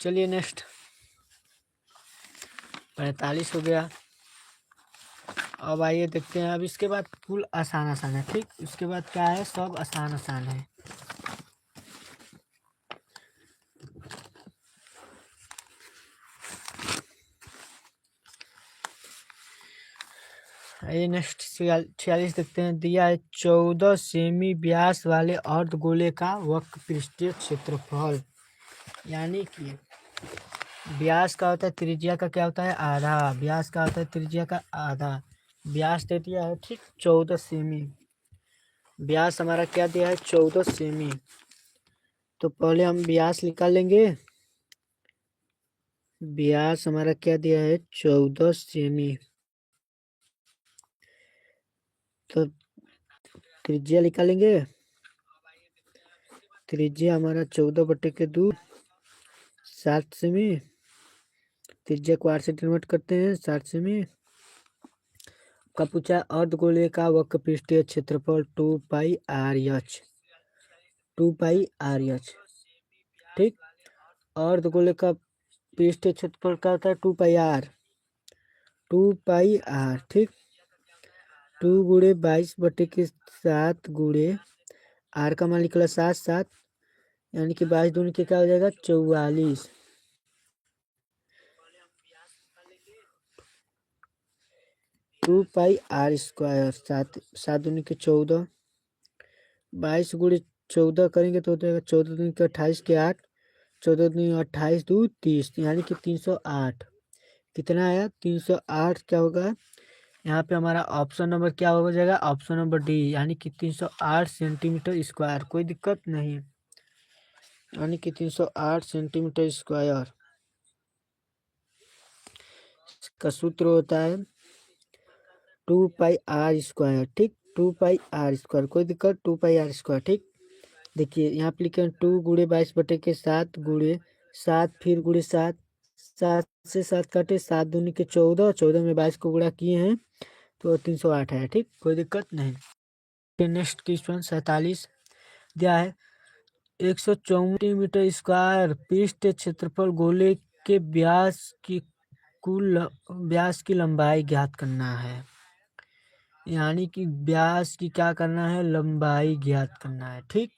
चलिए नेक्स्ट 45 हो गया। अब आइए देखते हैं। अब इसके बाद फुल आसान है। ठीक, इसके बाद क्या है? सब आसान है। आइए नेक्स्ट 46 देखते हैं। दिया है 14 सेमी व्यास वाले अर्धगोले का वक्र पृष्ठीय क्षेत्रफल। यानी कि व्यास का होता है त्रिज्या का क्या होता है? आधा। व्यास का होता है त्रिज्या का आधा। व्यास दे दिया है ठीक 14 सेमी। व्यास हमारा क्या दिया है? 14 सेमी। तो पहले हम व्यास निकाल लेंगे। व्यास हमारा क्या दिया है? 14 सेमी। तो त्रिज्या निकालेंगे। त्रिज्या हमारा 14/2 7 सेमी। त्रिज्या को 8 से डिनोट करते हैं 7 सेमी। का पूछा अर्धगोले का वक्र पृष्ठीय क्षेत्रफल 2πr/h। 2πr/h। ठीक, अर्धगोले का पृष्ठीय क्षेत्रफल का होता है 2πr। 2πr। ठीक, 2×22/7 गुणे आर का मान निकला 7 7, यानी कि 22 दूनी के क्या हो जाएगा? 44। 2πr²। 7 दूनी के 14, 22 गुणे 14 करेंगे तो हो जाएगा 14 दूनी के 28 के 8, 14 दूनी 28 2 30, यानी कि 308। कितना आया? 308 क्या होगा? यहाँ पे हमारा ऑप्शन नंबर क्या हो जाएगा, ऑप्शन नंबर डी, यानी कि 308 सेंटीमीटर स्क्वायर। कोई दिक्कत नहीं, यानी कि 308 सेंटीमीटर स्क्वायर का सूत्र होता है 2 पाई r स्क्वायर। ठीक, 2 पाई r स्क्वायर, कोई दिक्कत, 2 पाई r स्क्वायर। ठीक, देखिए यहाँ पे लिखे 2 × 22/7 गुड़े 7, फिर गुड़े 7, 7 से 7 काटे, 7 दूनी के 14, 14 में 22 को गुणा किए हैं तो 308 है। ठीक, कोई दिक्कत नहीं। नेक्स्ट क्वेश्चन 47 दिया है 154 मीटर स्क्वायर पृष्ठ क्षेत्रफल गोले के व्यास की कुल व्यास की लंबाई ज्ञात करना है। यानी कि व्यास की क्या करना है, लंबाई ज्ञात करना है। ठीक,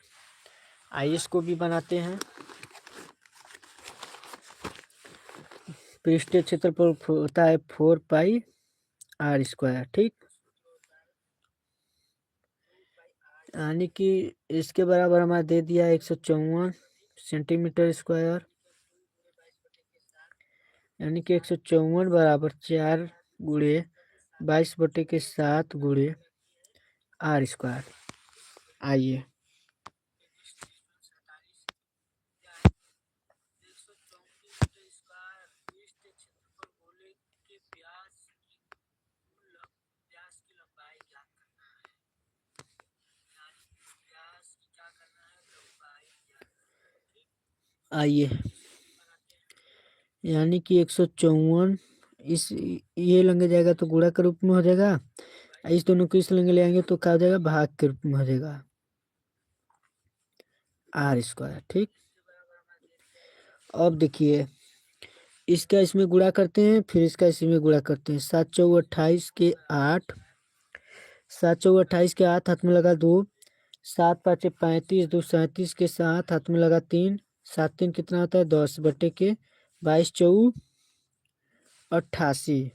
आइए इसको भी बनाते हैं। पृष्ठीय क्षेत्रफल होता है 4 पाई r स्क्वायर। ठीक, यानी कि इसके बराबर हमारा दे दिया 154 सेंटीमीटर स्क्वायर, यानी कि 154 बराबर 4 × 22/7 गुणे r स्क्वायर। आइए आइए यानी कि 154 इस ये लंगे जाएगा तो गुणा के रूप में हो जाएगा, इस दोनों को इस लंगे ले आएंगे तो क्या हो जाएगा, भाग के रूप में हो जाएगा r स्क्वायर। ठीक, अब देखिए इसका इसमें गुणा करते हैं, फिर इसका इसमें गुणा करते हैं। 7×4 = 28 के 8, 7×4 = 28 के 8, हाथ में लगा 2, 7×5 = 35, 2 37 के 7, हाथ में लगा 3, 7 3 कितना होता है 10/22, 22×4 = 88,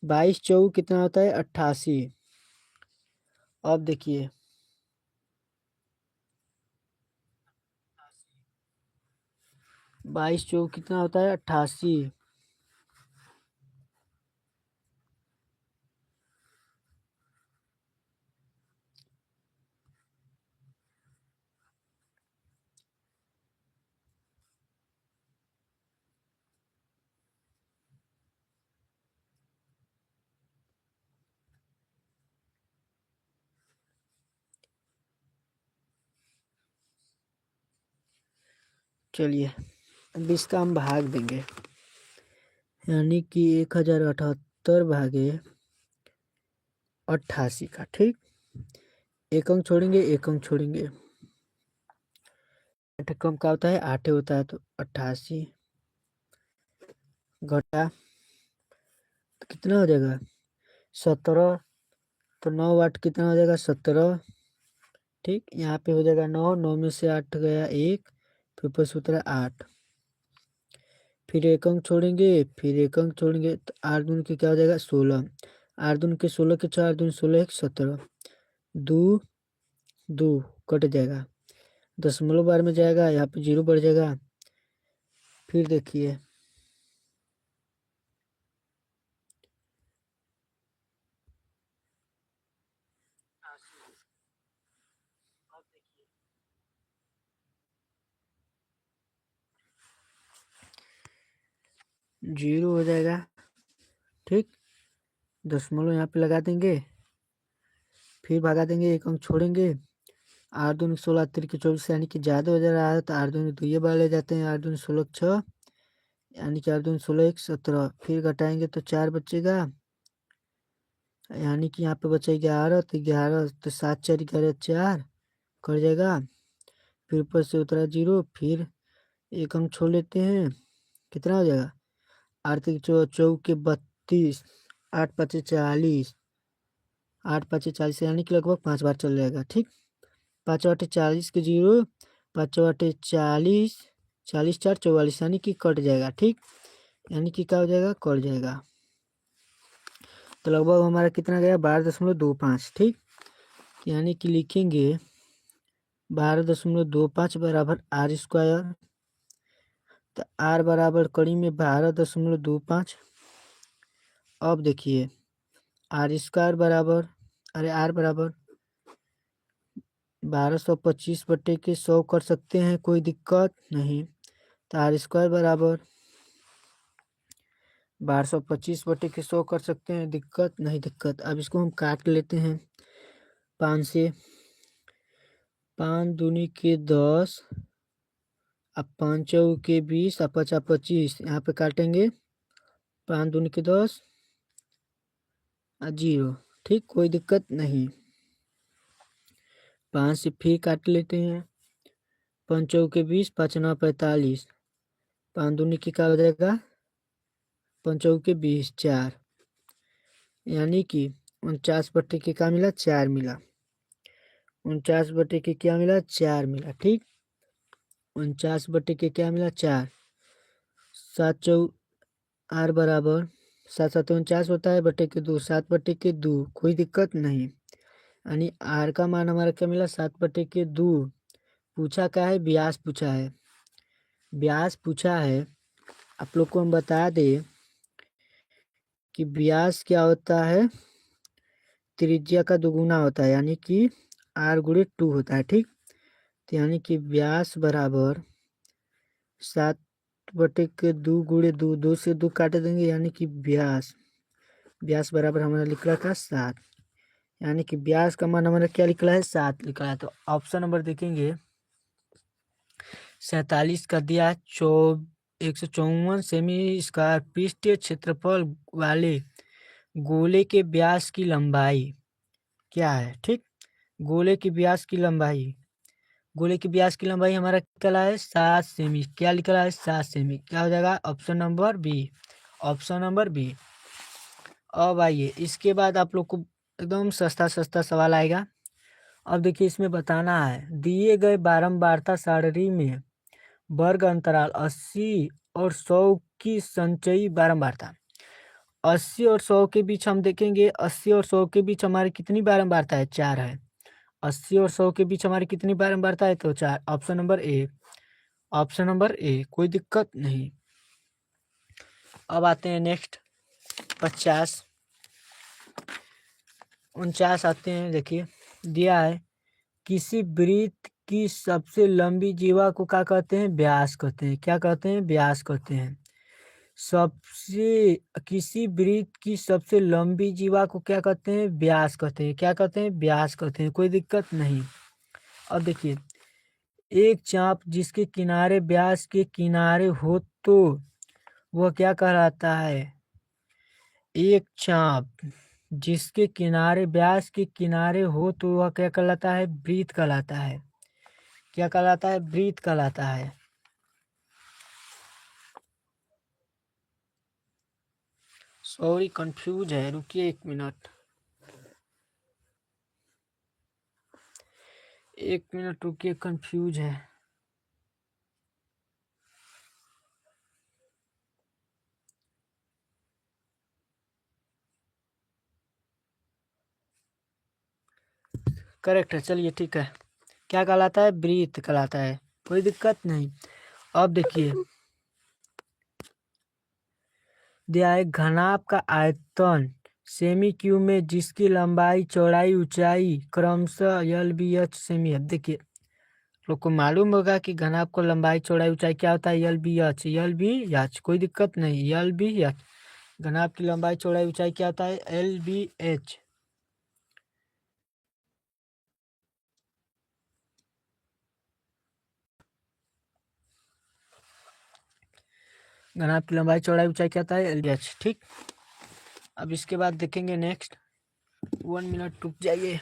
22×4 कितना होता है 88। अब देखिए 22×4 कितना होता है 88। चलिए अब इसका हम भाग देंगे, यानी कि 1078 भागे 88 का। ठीक, एक अंक छोड़ेंगे, एक अंक छोड़ेंगे, 8 कम का होता है 8 होता है, तो 88 घटा तो कितना हो जाएगा 17, तो 9 8 कितना हो जाएगा 17। ठीक, यहाँ पे हो जाएगा 9, 9 में से 8 गया 1, फिर ऊपर से उतरा 8, फिर एक अंक छोड़ेंगे, फिर एक अंक छोड़ेंगे, तो 8 दूनी के क्या हो जाएगा 16, 8 दूनी के 16 के 4 दूनी 16 1 17, 2 2 कट जाएगा, दशमलव बार में जाएगा, यहाँ पे 0 बढ़ जाएगा। फिर देखिए जीरो हो जाएगा। ठीक, दशमलव यहाँ पे लगा देंगे, फिर भगा देंगे, एक अंक छोड़ेंगे, 8 दूनी 16 तिरके 24, यानी कि ज़्यादा हो जा रहा है, तो 8 दूनी 2 ये बार ले जाते हैं, 8 दूनी 16 6, यानी कि 8 दूनी 16 1 17, फिर घटाएंगे तो 4 बचेगा, यानी कि यहाँ पे बचा 11, तो 11, तो 7 4 11 4 कट जाएगा, फिर ऊपर से उतरा 0, फिर एक अंक छोड़ लेते हैं, कितना हो जाएगा 8 3 चौके 32, 8 5 40, 8 5 40, यानी कि लगभग 5 बार चल जाएगा। ठीक, 5 × 8 = 40 के 0, 5 × 8 = 40, 40 4 44, यानी कि कट जाएगा। ठीक, यानी कि क्या हो जाएगा कट जाएगा, तो लगभग हमारा कितना गया 12.25। ठीक, यानी कि लिखेंगे 12.25 बराबर r स्क्वायर, तो r बराबर कड़ी में 12.25। अब देखिए आर स्क्वायर बराबर, अरे आर बराबर 1225/100 कर सकते हैं, कोई दिक्कत नहीं। तो आर स्क्वायर बराबर 1225/100 कर सकते हैं, दिक्कत नहीं दिक्कत। अब इसको हम काट लेते हैं 5 से। 5 दूनी के 10, अब 5 के 20, अब 5 25, यहाँ पे काटेंगे 5 दूनी के 10 और 0, ठीक, कोई दिक्कत नहीं। 5 से फिर काट लेते हैं, 5 के 20, 5 9 45, 5 दूनी की क्या हो जाएगा, 5 के 20, 4, यानी कि 49 के क्या मिला, 4 मिला। 49 के क्या मिला, 4 मिला, ठीक। 49 के क्या मिला, 4। 7 चौ आर बराबर 7 7 49 होता है, बटे के 2, 7/2, कोई दिक्कत नहीं। यानी आर का मान हमारा क्या मिला, 7/2। पूछा क्या है, व्यास पूछा है। व्यास पूछा है, आप लोग को हम बता दें कि व्यास क्या होता है, त्रिज्या का दुगुना होता है, यानी कि आर गुणे 2 होता है, ठीक। तो यानी कि व्यास बराबर 7/2 गुणे 2, 2 से 2 काट देंगे, यानी कि व्यास, व्यास बराबर हमारा लिख रहा था 7। यानी कि व्यास का मान हमारा क्या निकला है, 7 निकला है। तो ऑप्शन नंबर देखेंगे 47 का दिया 154 सेमी स्क्वायर पृष्ठीय क्षेत्रफल वाले गोले के व्यास की लंबाई क्या है, ठीक। गोले की व्यास की लंबाई, गोले की व्यास की लंबाई हमारा निकला है 7 सेमी, क्या निकला है, 7 सेमी, क्या हो जाएगा, option number B, option number B. अब आइए इसके बाद आप लोग को एकदम सस्ता सस्ता सवाल आएगा। अब देखिए इसमें बताना है, दिए गए बारंबारता सारणी में वर्ग अंतराल 80 और 100 की संचयी बारंबारता। 80 और 100 के बीच हम देखेंगे, 80 और 100 के बीच हमारी कितनी बारंबारता है, 4 है। 80 और 100 के बीच हमारी कितनी बारंबारता है, तो 4, option number A, option number A, कोई दिक्कत नहीं। अब आते हैं नेक्स्ट 50 49 आते हैं। देखिए दिया है, किसी वृत्त की सबसे लंबी जीवा को क्या कहते हैं, व्यास कहते हैं, क्या कहते हैं, व्यास कहते हैं। सबसे किसी वृत्त की सबसे लंबी जीवा को क्या कहते हैं, व्यास कहते हैं, क्या कहते हैं, व्यास कहते हैं, कोई दिक्कत नहीं। अब देखिए, एक चाप जिसके किनारे व्यास के किनारे हो तो वह क्या कहलाता है, एक चाप जिसके किनारे व्यास के किनारे हो तो वह क्या कहलाता है, वृत्त कहलाता है, क्या कहलाता है, वृत्त कहलाता है। सॉरी कंफ्यूज है, रुकिए 1 मिनट, 1 मिनट रुकिए, कंफ्यूज है। करेक्ट है, चलिए ठीक है, क्या कहलाता है, वृत्त कहलाता है, कोई दिक्कत नहीं। अब देखिए दिया है, घनाभ का आयतन सेमी क्यूब में जिसकी लंबाई चौड़ाई ऊंचाई क्रमशः एल बी एच सेमी है। देखिए लोग को मालूम होगा कि घनाभ को लंबाई चौड़ाई ऊंचाई क्या होता है, L B H, L B H, कोई दिक्कत नहीं, एल बी एच। घनाभ की लंबाई चौड़ाई ऊंचाई क्या होता है, एल बी एच। घनाभ की लंबाई चौड़ाई ऊंचाई क्या होता है, एल बी एच, ठीक। अब इसके बाद देखेंगे नेक्स्ट, 1 मिनट रुक जाइए।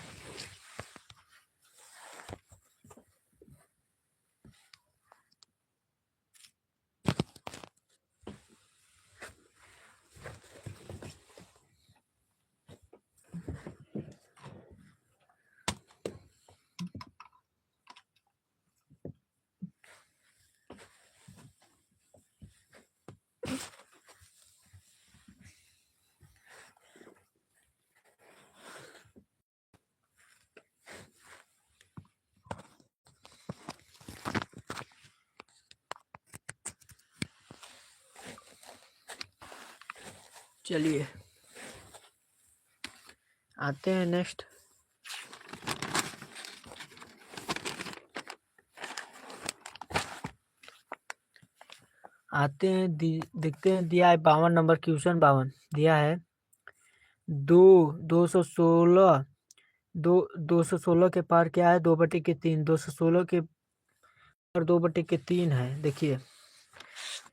चलिए आते हैं नेक्स्ट। आते हैं देखते हैं, दिया है 52 नंबर क्वेश्चन। 52 दिया है 216 216 के पार क्या है, 2/3। 216 के पार 2/3 है। देखिए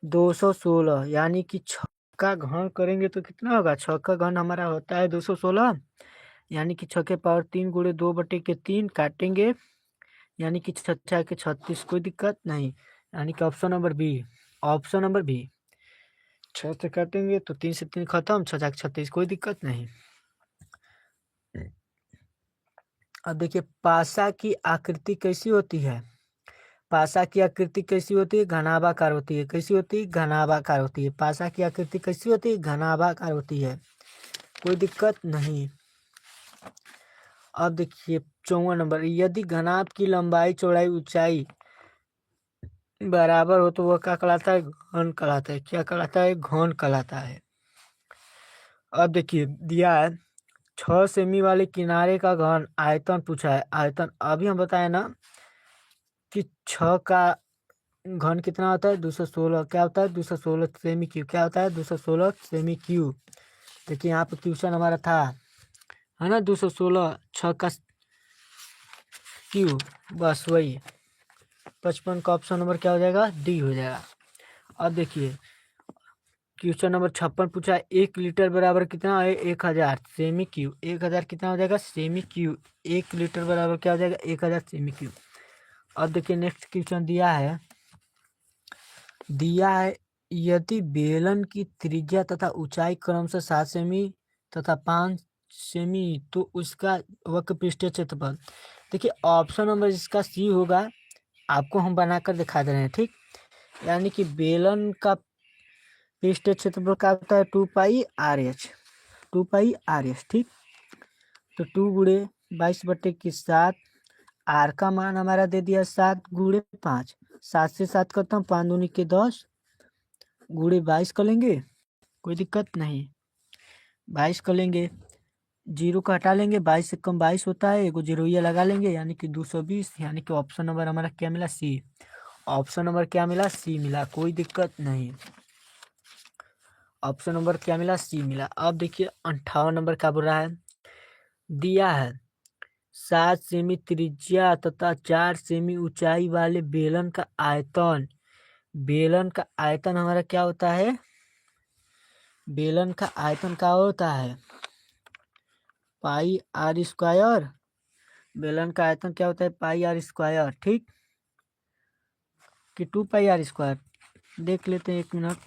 216 यानी कि 6 का घन करेंगे तो कितना होगा, 6 का घन हमारा होता है 216, यानी कि 6 के पावर 3 गुणे 2/3 काटेंगे, यानी कि 6 के 36। कोई दिक्कत नहीं, यानी कि option number B. Option number B, 6 से काटेंगे तो 3 से 3 खत्म, 6 के 36, कोई दिक्कत नहीं। अब देखिए पासा की आकृति कैसी होती है। पासा की आकृति कैसी होती है, घनाभाकार होती है। कैसी होती है, घनाभाकार होती है। पासा की आकृति कैसी होती है, घनाभाकार होती है, कोई दिक्कत नहीं। अब देखिए 54 नंबर, यदि घनाभ की लंबाई चौड़ाई ऊंचाई बराबर हो तो वह क्या कहलाता है, घन कहलाता है। क्या कहलाता है, घन कहलाता है। अब देखिए दिया है 6 सेमी वाले किनारे का घन आयतन पूछा है। आयतन अभी हम बताए ना कि 6 का घन कितना होता है, 216। क्या होता है, 216 सेमी क्यूब। क्या होता है, 216 सेमी क्यूब। देखिए यहाँ पे क्वेश्चन हमारा था, है ना, 216 6 का क्यूब, बस वही 55 का ऑप्शन नंबर क्या हो जाएगा, डी हो जाएगा। अब देखिए क्वेश्चन नंबर 56 पूछा है 1 लीटर बराबर कितना है, 1000 सेमी क्यूब। 1000 कितना हो जाएगा, सेमी क्यूब। 1 लीटर बराबर क्या हो जाएगा, 1000 सेमी क्यूब। अब देखिए नेक्स्ट क्वेश्चन दिया है यदि बेलन की त्रिज्या तथा ऊंचाई क्रमशः 7 सेमी तथा 5 सेमी तो उसका वक्र पृष्ठीय क्षेत्रफल। देखिए ऑप्शन नंबर इसका सी होगा, आपको हम बनाकर दिखा दे रहे हैं, ठीक। यानी कि बेलन का पृष्ठीय क्षेत्रफल क्या होता है, 2πr/h। 2πr/h, ठीक। तो 2 गुणे 22/7, आर का मान हमारा दे दिया 7 गुणे 5। 7 से 7 खत्म, 5 दूनी के 10 गुणे 22 कर लेंगे, कोई दिक्कत नहीं। 22 कर लेंगे, 0 का हटा लेंगे, 22 से कम 22 होता है, एगो जीरोइया लगा लेंगे, यानी कि 220। यानी कि ऑप्शन नंबर हमारा क्या मिला, सी। ऑप्शन नंबर क्या मिला, सी मिला, कोई दिक्कत नहीं। ऑप्शन नंबर क्या मिला, सी मिला। अब देखिए 58 नंबर क्या बोल रहा है, दिया है 7 सेमी त्रिज्या तथा 4 सेमी ऊंचाई वाले बेलन का आयतन। बेलन का आयतन हमारा क्या होता है, बेलन का आयतन क्या होता है, πr²। बेलन का आयतन क्या होता है, πr², ठीक, कि 2πr²। देख लेते हैं, 1 मिनट।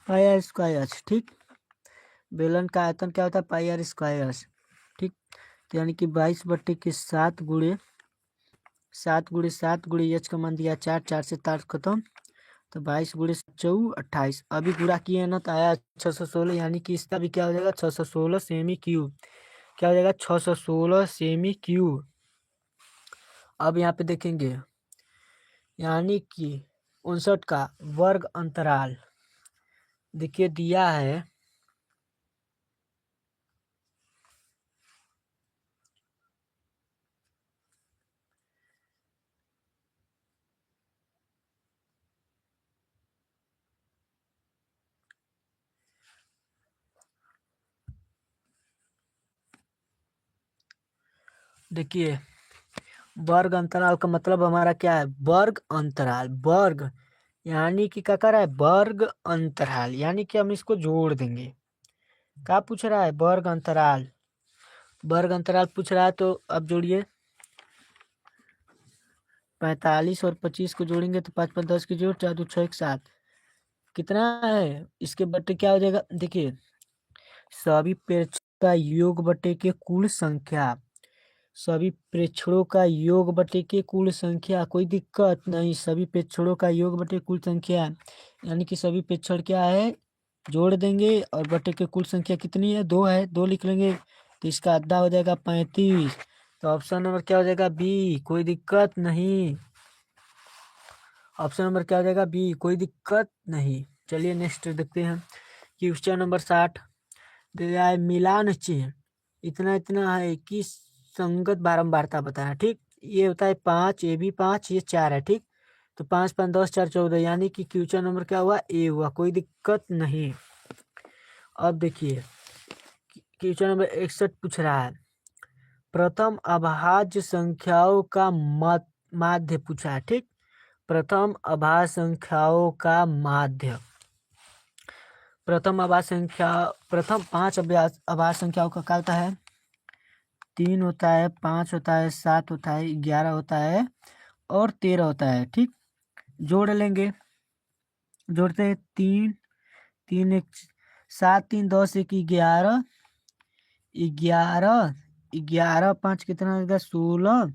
πr², ठीक। बेलन का आयतन क्या होता है, πr², ठीक। तो यानी कि 22/7 गुणे 7 गुणे एच का मान दिया 4, 4 से 4 खत्म, तो 22 गुणे 4 28। अभी गुणा किए ना तो आया 616, यानी कि इसका भी क्या हो जाएगा, 616 सेमी क्यूब। क्या हो जाएगा, 616 सेमी क्यूब। अब यहाँ पे देखेंगे, यानी कि 59 का वर्ग अंतराल देखिए दिया है, देखिए वर्ग अंतराल का मतलब हमारा क्या है, वर्ग अंतराल। वर्ग यानी कि क्या कर रहा है, वर्ग अंतराल, यानी कि हम इसको जोड़ देंगे। क्या पूछ रहा है, वर्ग अंतराल। वर्ग अंतराल पूछ रहा है, तो अब जोड़िए, 45 और 25 को जोड़ेंगे तो 5 5 10 की जोड़, 4 2 6 1 7, कितना है, इसके बट्टे क्या हो जाएगा। देखिए सभी प्रेक्षकों का योग बटे के कुल संख्या, सभी प्रेक्षणों का योग बटे के कुल संख्या, कोई दिक्कत नहीं। सभी प्रेक्षणों का योग बटे कुल संख्या, यानी कि सभी प्रेक्षण क्या है, जोड़ देंगे, और बटे के कुल संख्या कितनी है, 2 है, 2 लिख लेंगे, तो इसका आधा हो जाएगा 35। तो ऑप्शन नंबर क्या हो जाएगा, बी, कोई दिक्कत नहीं। ऑप्शन नंबर क्या हो जाएगा? बी, कोई दिक्कत नहीं। चलिए नेक्स्ट देखते हैं। क्वेश्चन नंबर 60 दिया है, मिलान चिन्ह इतना इतना है कि संगत बारंबारता बताना। ठीक, ये होता है 5, ये भी 5, ये 4 है। ठीक, तो 5 5 10 4 14, यानी कि क्वेश्चन नंबर क्या हुआ? ए हुआ, कोई दिक्कत नहीं। अब देखिए क्वेश्चन नंबर 61 पूछ रहा है, प्रथम अभाज्य संख्याओं का माध्य पूछा है। ठीक, प्रथम अभाज्य संख्याओं का माध्य। प्रथम पांच अभाज्य संख्याओं का क्या होता है? 3 होता है, 5 होता है, 7 होता है, 11 होता है और 13 होता है। ठीक, जोड़ लेंगे, जोड़ते हैं 3 3 1 7 3 10 1 11 11 11 5 कितना हो गया? 16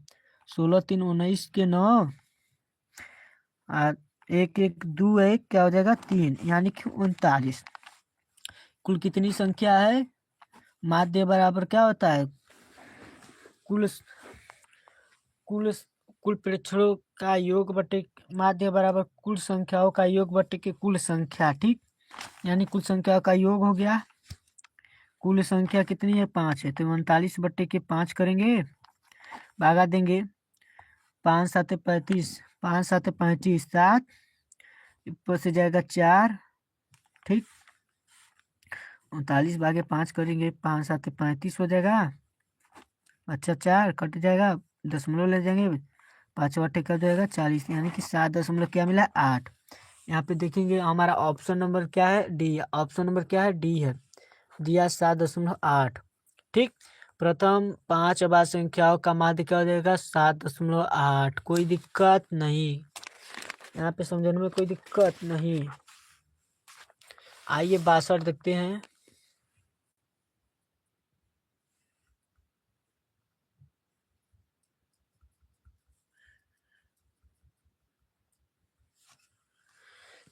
16 3 19 के 9 और 1 1 2 1 क्या हो जाएगा? 3, यानी कि 39। कुल कितनी संख्या है? माध्य बराबर क्या होता है? कुल कुल कुल प्रेक्षणों का योग बटे माध्य बराबर कुल संख्याओं का योग बटे के कुल संख्या। ठीक, यानी कुल संख्याओं का योग हो गया। कुल संख्या कितनी है? 5 है, तो 39 बट्टे के 5 करेंगे, भागा देंगे। 5 7 35, 5 7 35, 7 ऊपर से जाएगा 4। ठीक, 39 भागे 5 करेंगे, 5 7 35 हो जाएगा। अच्छा 4 कट जाएगा, दशमलव ले जाएंगे, 5 बट्टे कर जाएगा 40, यानी कि 7 दशमलव क्या मिला? 8। यहाँ पे देखेंगे हमारा ऑप्शन नंबर क्या है? डी। ऑप्शन नंबर क्या है? डी है, दिया 7.8। ठीक, प्रथम 5 अभाज्य संख्याओं का माध्य क्या हो जाएगा? 7.8। कोई दिक्कत नहीं, यहाँ पे समझने में कोई दिक्कत नहीं। आइए 62 देखते हैं।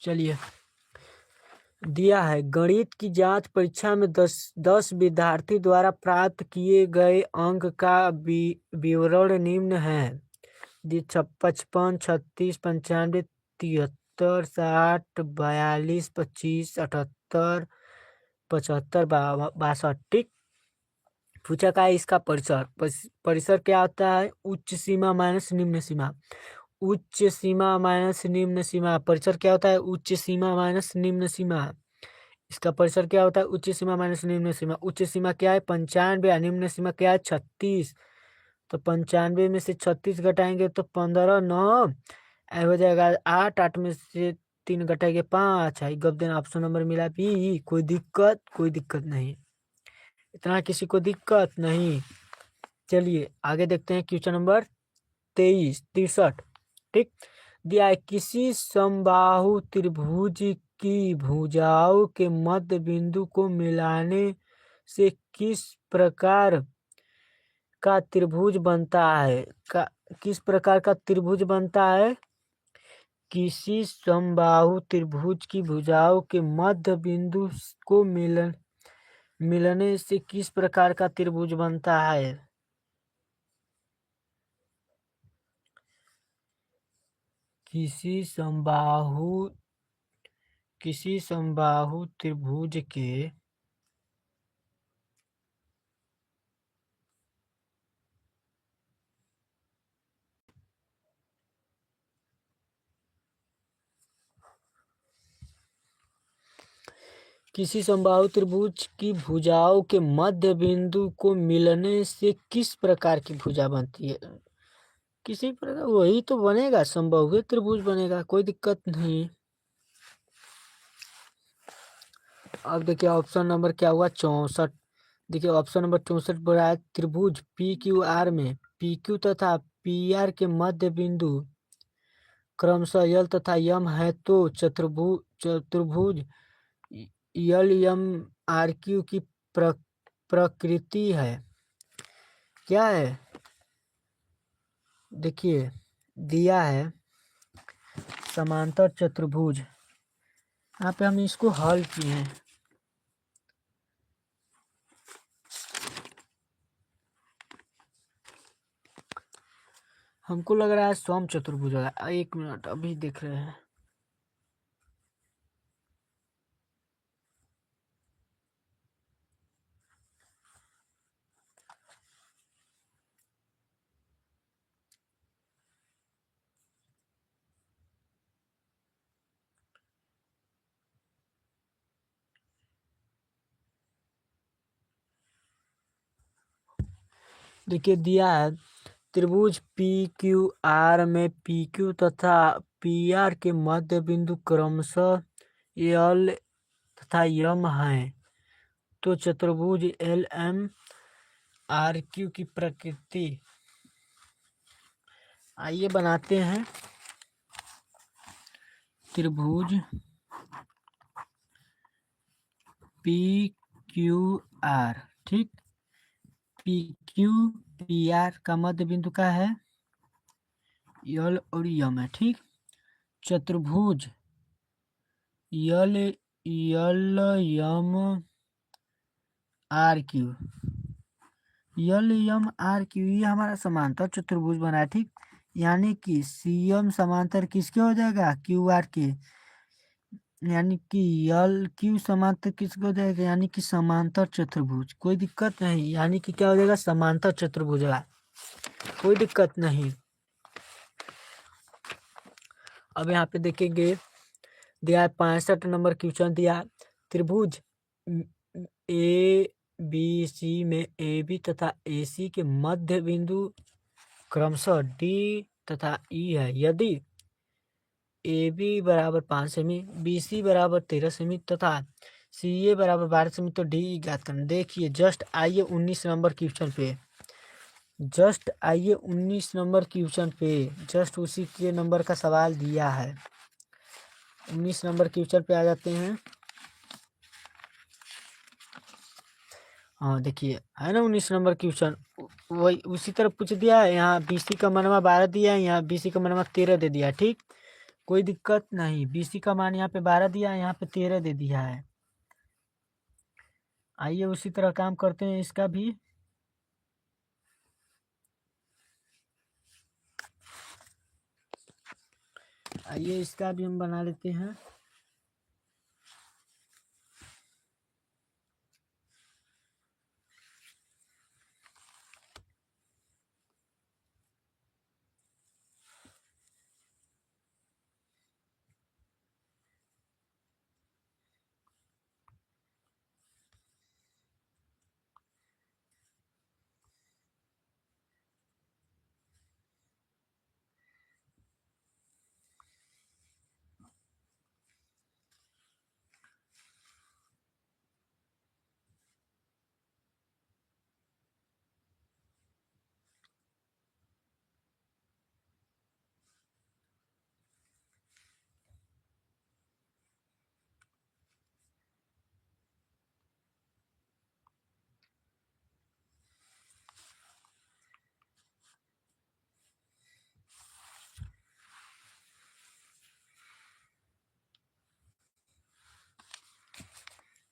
चलिए, दिया है, गणित की जांच परीक्षा में 10 विद्यार्थी द्वारा प्राप्त किए गए अंक का विवरण निम्न है। 55 36 95 73 60 42 25 78 75 62। ठीक, पूछा का है इसका परिसर। परिसर क्या होता है? उच्च सीमा माइनस निम्न सीमा। उच्च सीमा माइनस निम्न सीमा, परिसर क्या होता है? उच्च सीमा माइनस निम्न सीमा। इसका परिसर क्या होता है? उच्च सीमा माइनस निम्न सीमा। उच्च सीमा क्या है? 95 और निम्न सीमा क्या है? 36। तो 95 में से 36 घटाएंगे तो 15 9 हो जाएगा 8। 8 में से 3 घटाएंगे 5। है गब्दन ऑप्शन नंबर मिला बी। कोई दिक्कत? कोई दिक्कत नहीं, इतना किसी को दिक्कत नहीं। चलिए आगे देखते हैं क्वेश्चन नंबर 63। ठीक, दिया है, किसी समबाहु त्रिभुज की भुजाओं के मध्य बिंदु को मिलाने से किस प्रकार का त्रिभुज बनता है? किस प्रकार का त्रिभुज बनता है? किसी समबाहु त्रिभुज की भुजाओं के मध्य बिंदु को मिलने से किस प्रकार का त्रिभुज बनता है? किसी समबाहु त्रिभुज के किसी समबाहु त्रिभुज की भुजाओं के मध्य बिंदु को मिलने से किस प्रकार की भुजा बनती है? किसी प्रकार, वही तो बनेगा, समबाहु त्रिभुज बनेगा, कोई दिक्कत नहीं। अब देखिए ऑप्शन नंबर क्या हुआ? 64। देखिए ऑप्शन नंबर 64 बोला है, त्रिभुज पी क्यू आर में पी क्यू तथा पी आर के मध्य बिंदु क्रमशः यल तथा यम है, तो चतुर्भुज यल यम आर क्यू की प्रकृति है। क्या है? देखिए दिया है समांतर चतुर्भुज। यहाँ पे हम इसको हल किए हैं। हमको लग रहा है सम चतुर्भुज वाला। एक मिनट अभी देख रहे हैं। देखिए दिया है त्रिभुज पी क्यू आर में पी क्यू तथा पी आर के मध्य बिंदु क्रमशः एल तथा यम है। तो चतुर्भुज एल एम आर क्यू की प्रकृति आइए बनाते हैं। त्रिभुज पी क्यू आर, ठीक। पी क्यू पी आर का मध्य बिंदु का है यल और यम है, ठीक। चतुर्भुज यल यल यम आर क्यू, यल यम आर क्यू ये हमारा समांतर चतुर्भुज बना है, ठीक। यानी कि सी एम समांतर किसके हो जाएगा, क्यू आर के। यानी कि यल क्यू समांतर किसके हो जाएगा, यानी कि समांतर चतुर्भुज। कोई दिक्कत नहीं, यानी कि क्या हो जाएगा, समांतर चतुर्भुज है, कोई दिक्कत नहीं। अब यहाँ पे देखेंगे दिया है 65 नंबर क्वेश्चन दिया है। त्रिभुज ए बी सी में ए बी तथा ए सी के मध्य बिंदु क्रमशः डी तथा ई है। यदि ए बी बराबर 5 सेमी, बी सी बराबर 13 सेमी तथा सी ए बराबर 12 सेमी, तो डी ज्ञात करना। देखिए जस्ट आइए 19 नंबर क्वेश्चन पे, जस्ट आइए 19 नंबर क्वेश्चन पे, जस्ट उसी के नंबर का सवाल दिया है। 19 नंबर क्वेश्चन पे आ जाते हैं। हाँ देखिए है ना 19 नंबर क्वेश्चन, वही उसी तरह पूछ दिया है। यहाँ बीसी का मनवा 12 दिया है, यहाँ बीसी का मनवा 13 दे दिया है, ठीक। कोई दिक्कत नहीं, बीसी का मान यहाँ पे 12 दिया है, यहाँ पे 13 दे दिया है। आइए उसी तरह काम करते हैं इसका भी। आइए इसका भी हम बना लेते हैं।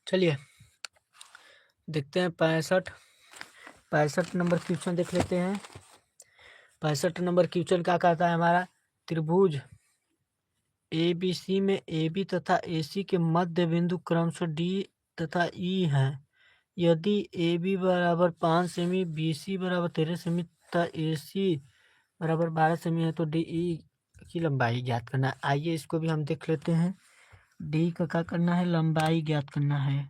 चलिए देखते हैं 65 नंबर क्वेश्चन देख लेते हैं। 65 नंबर क्वेश्चन क्या कहता है हमारा, त्रिभुज ए बी सी में ए बी तथा ए सी के मध्य बिंदु क्रमशः डी तथा ई है। यदि ए बी बराबर 5 सेमी, बी सी बराबर 13 सेमी तथा ए सी बराबर 12 सेमी है, तो डी ई की लंबाई ज्ञात करना है। आइए इसको भी हम देख लेते हैं। डी का क्या करना है, लंबाई ज्ञात करना है।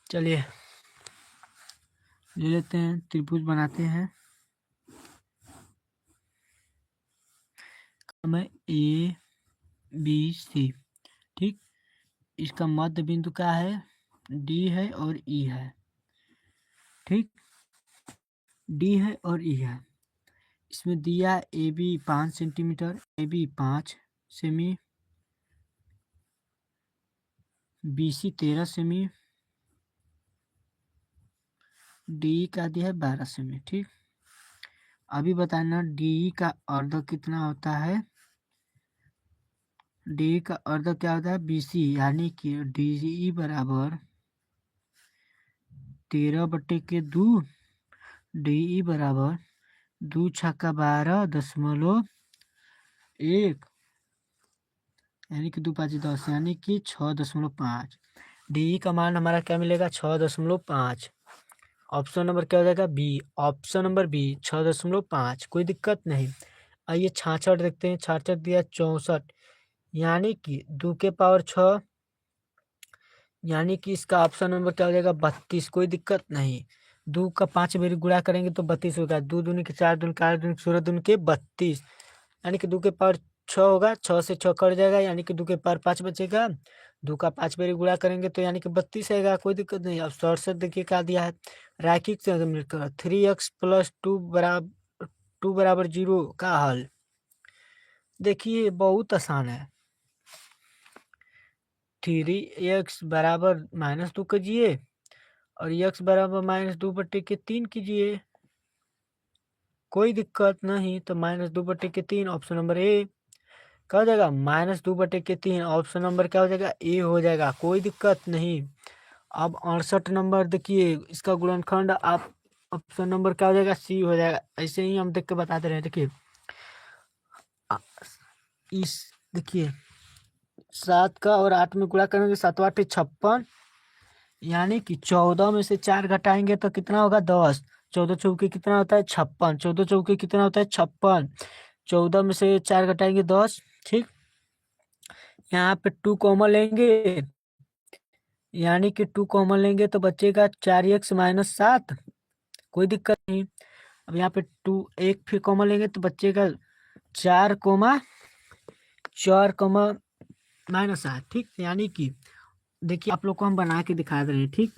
चलिए ले लेते हैं, त्रिभुज बनाते हैं। हमें ए बी सी, ठीक। इसका मध्य बिंदु क्या है, डी है और ई है, ठीक, डी है और ई है। इसमें दिया A B 5 centimetre, A B 5 सेमी, बी सी 13 सेमी, डी का दिया है 12 सेमी, ठीक। अभी बताना डी का अर्ध कितना होता है, डी का अर्ध क्या होता है, बी सी, यानी कि डी ई बराबर 13/2, डी ई बराबर 2 छक्का 12.1, यानी कि 2 5 10, यानी कि 6.5। डी का मान हमारा क्या मिलेगा, 6.5। ऑप्शन नंबर क्या हो जाएगा, बी, ऑप्शन नंबर बी 6.5। कोई दिक्कत नहीं। आइए 66 देखते हैं, 66 दिया 64, यानी कि 2 के पावर 6, यानी कि इसका ऑप्शन नंबर क्या हो जाएगा, 32। कोई दिक्कत नहीं। 2 का 5 बार गुणा करेंगे तो 32 होगा, 2 दूनी के 4 दूनी के 8 दूनी के 16 दूनी के 32, यानी कि 2 के पावर 6 होगा, 6 से 6 कट जाएगा, यानी कि 2 के पावर 5 बचेगा। 2 का 5 बार गुणा करेंगे तो यानी कि 32 आएगा। कोई दिक्कत नहीं। अब शॉर्ट से देखिए क्या दिया है, रैखिक संख्या मिलकर 3x + 2 बराबर 0 का हल। देखिए बहुत आसान है। 3x बराबर -2 कीजिए और x बराबर -2/3 कीजिए, कोई दिक्कत नहीं। तो -2/3, ऑप्शन नंबर ए क्या हो जाएगा, -2/3, ऑप्शन नंबर क्या हो जाएगा, ए हो जाएगा। कोई दिक्कत नहीं। अब 68 नंबर देखिए, इसका गुणनखंड आप ऑप्शन नंबर क्या हो जाएगा, सी हो जाएगा। ऐसे ही हम देख के बताते रहे। देखिए इस देखिए 7 का और 8 में गुणा करेंगे, 7 8 56, यानी कि 14 में से 4 घटाएंगे तो कितना होगा, 10। 14 चौके कितना होता है, 56। 14 चौके कितना होता है, 56। 14 में से 4 घटाएंगे 10, ठीक। यहाँ पे 2 कॉमन लेंगे, यानी कि 2 कॉमन लेंगे तो बचेगा 4x - 7। कोई दिक्कत नहीं। अब यहाँ पे 2 एक फिर कॉमन लेंगे तो बचेगा 4 -7, ठीक। यानी कि देखिए आप लोग को हम बना के दिखा दे रहे हैं, ठीक।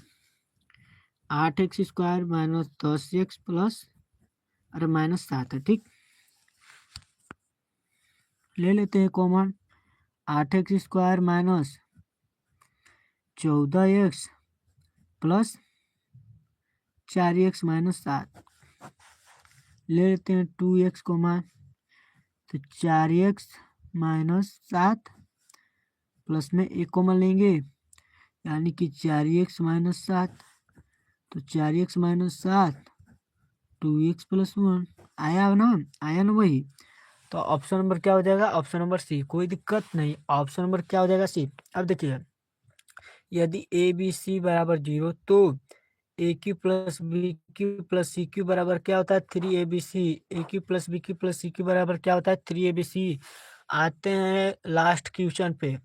8x² - 10x प्लस -7 है, ठीक। ले लेते हैं common, 8x² - 14x plus 4x - 7। ले लेते हैं 2x कॉमन, तो 4x - 7 प्लस में एक कॉमन लेंगे, यानी कि 4x - 7, तो 4x - 7 2x + 1 आया ना, आया ना वही। तो ऑप्शन नंबर क्या हो जाएगा, ऑप्शन नंबर सी। कोई दिक्कत नहीं, ऑप्शन नंबर क्या हो जाएगा, सी। अब देखिए यदि ए बी सी बराबर 0 तो A cube plus B cube plus C cube बराबर क्या होता है, 3abc। A cube plus B cube plus C cube बराबर क्या होता है, 3abc। आते हैं लास्ट क्वेश्चन पे।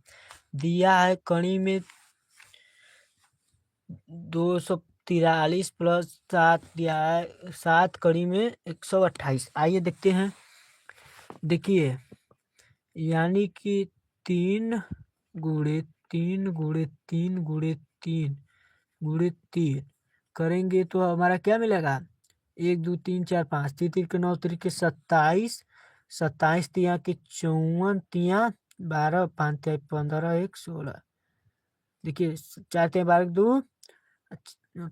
दिया है कड़ी में 243 + 7 दिया है, 7 कड़ी में 128। आइए देखते हैं। देखिए यानी कि 3 गुणे 3 गुणे 3 गुणे 3 गुणे 3 करेंगे तो हमारा क्या मिलेगा, 1 2 3 4 5, 3 3 के 9, 3 के 27, 27 तिया के 54 तिया 12, 5 तिया 15, 1 16। देखिए 4 तिया 12 2,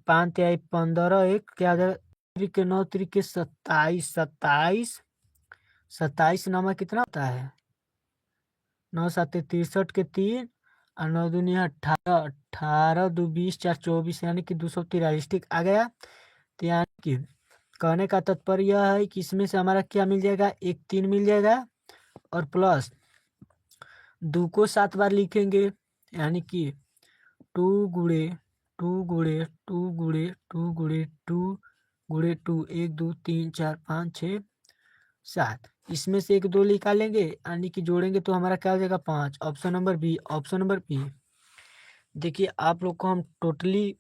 5 तिया 15, 1 क्या आ जाएगा, 3 के 9, 3 के 27, 27 27 नामा कितना होता है, 9 7 63 के 3 और 9 दूनी 18, 18 2 20 4 24, यानी कि 243, ठीक आ गया। तो यानी कि कहने का तात्पर्य यह है कि इसमें से हमारा क्या मिल जाएगा, एक 3 मिल जाएगा और प्लस 2 को 7 बार लिखेंगे, यानी कि 2 गुणे 2 गुणे 2 गुणे 2 गुणे 2 गुणे 2, 1 2 3 4 5 6 7। इसमें से एक 2 निकालेंगे, यानी कि जोड़ेंगे तो हमारा क्या हो जाएगा, 5। Option number B, option number B. देखिए आप लोग को हम टोटली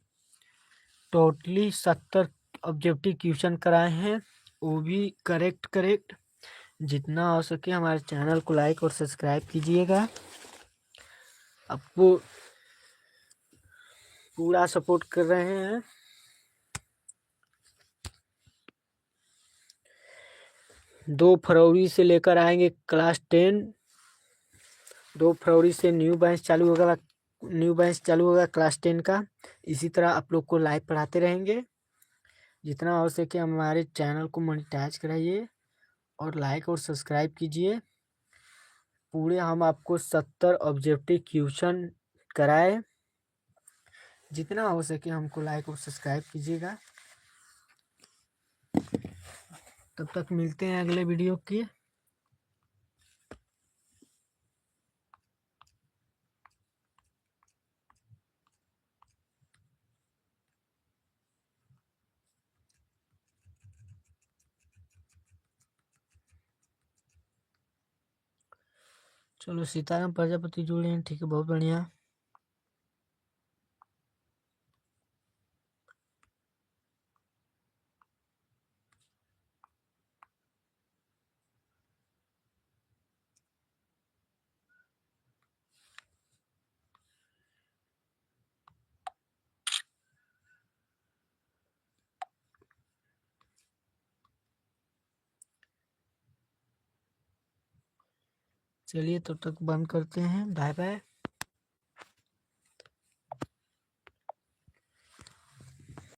70 ऑब्जेक्टिव क्वेश्चन कराए हैं, वो भी करेक्ट। जितना हो सके हमारे चैनल को लाइक और सब्सक्राइब कीजिएगा। आपको पूरा सपोर्ट कर रहे हैं। दो फरवरी से लेकर आएंगे क्लास 10। 2 फरवरी से न्यू बैच चालू होगा क्लास 10 का। इसी तरह आप लोग को लाइव पढ़ाते रहेंगे। जितना हो सके हमारे चैनल को मोनेटाइज कराइए और लाइक और सब्सक्राइब कीजिए। पूरे हम आपको 70 ऑब्जेक्टिव क्वेश्चन कराए। जितना हो सके हमको लाइक और सब्सक्राइब कीजिएगा। तब तक मिलते हैं अगले वीडियो की। चलो सीताराम प्रजापति जुड़े हैं, ठीक है, बहुत बढ़िया। चलिए तब तक बंद करते हैं। Bye bye.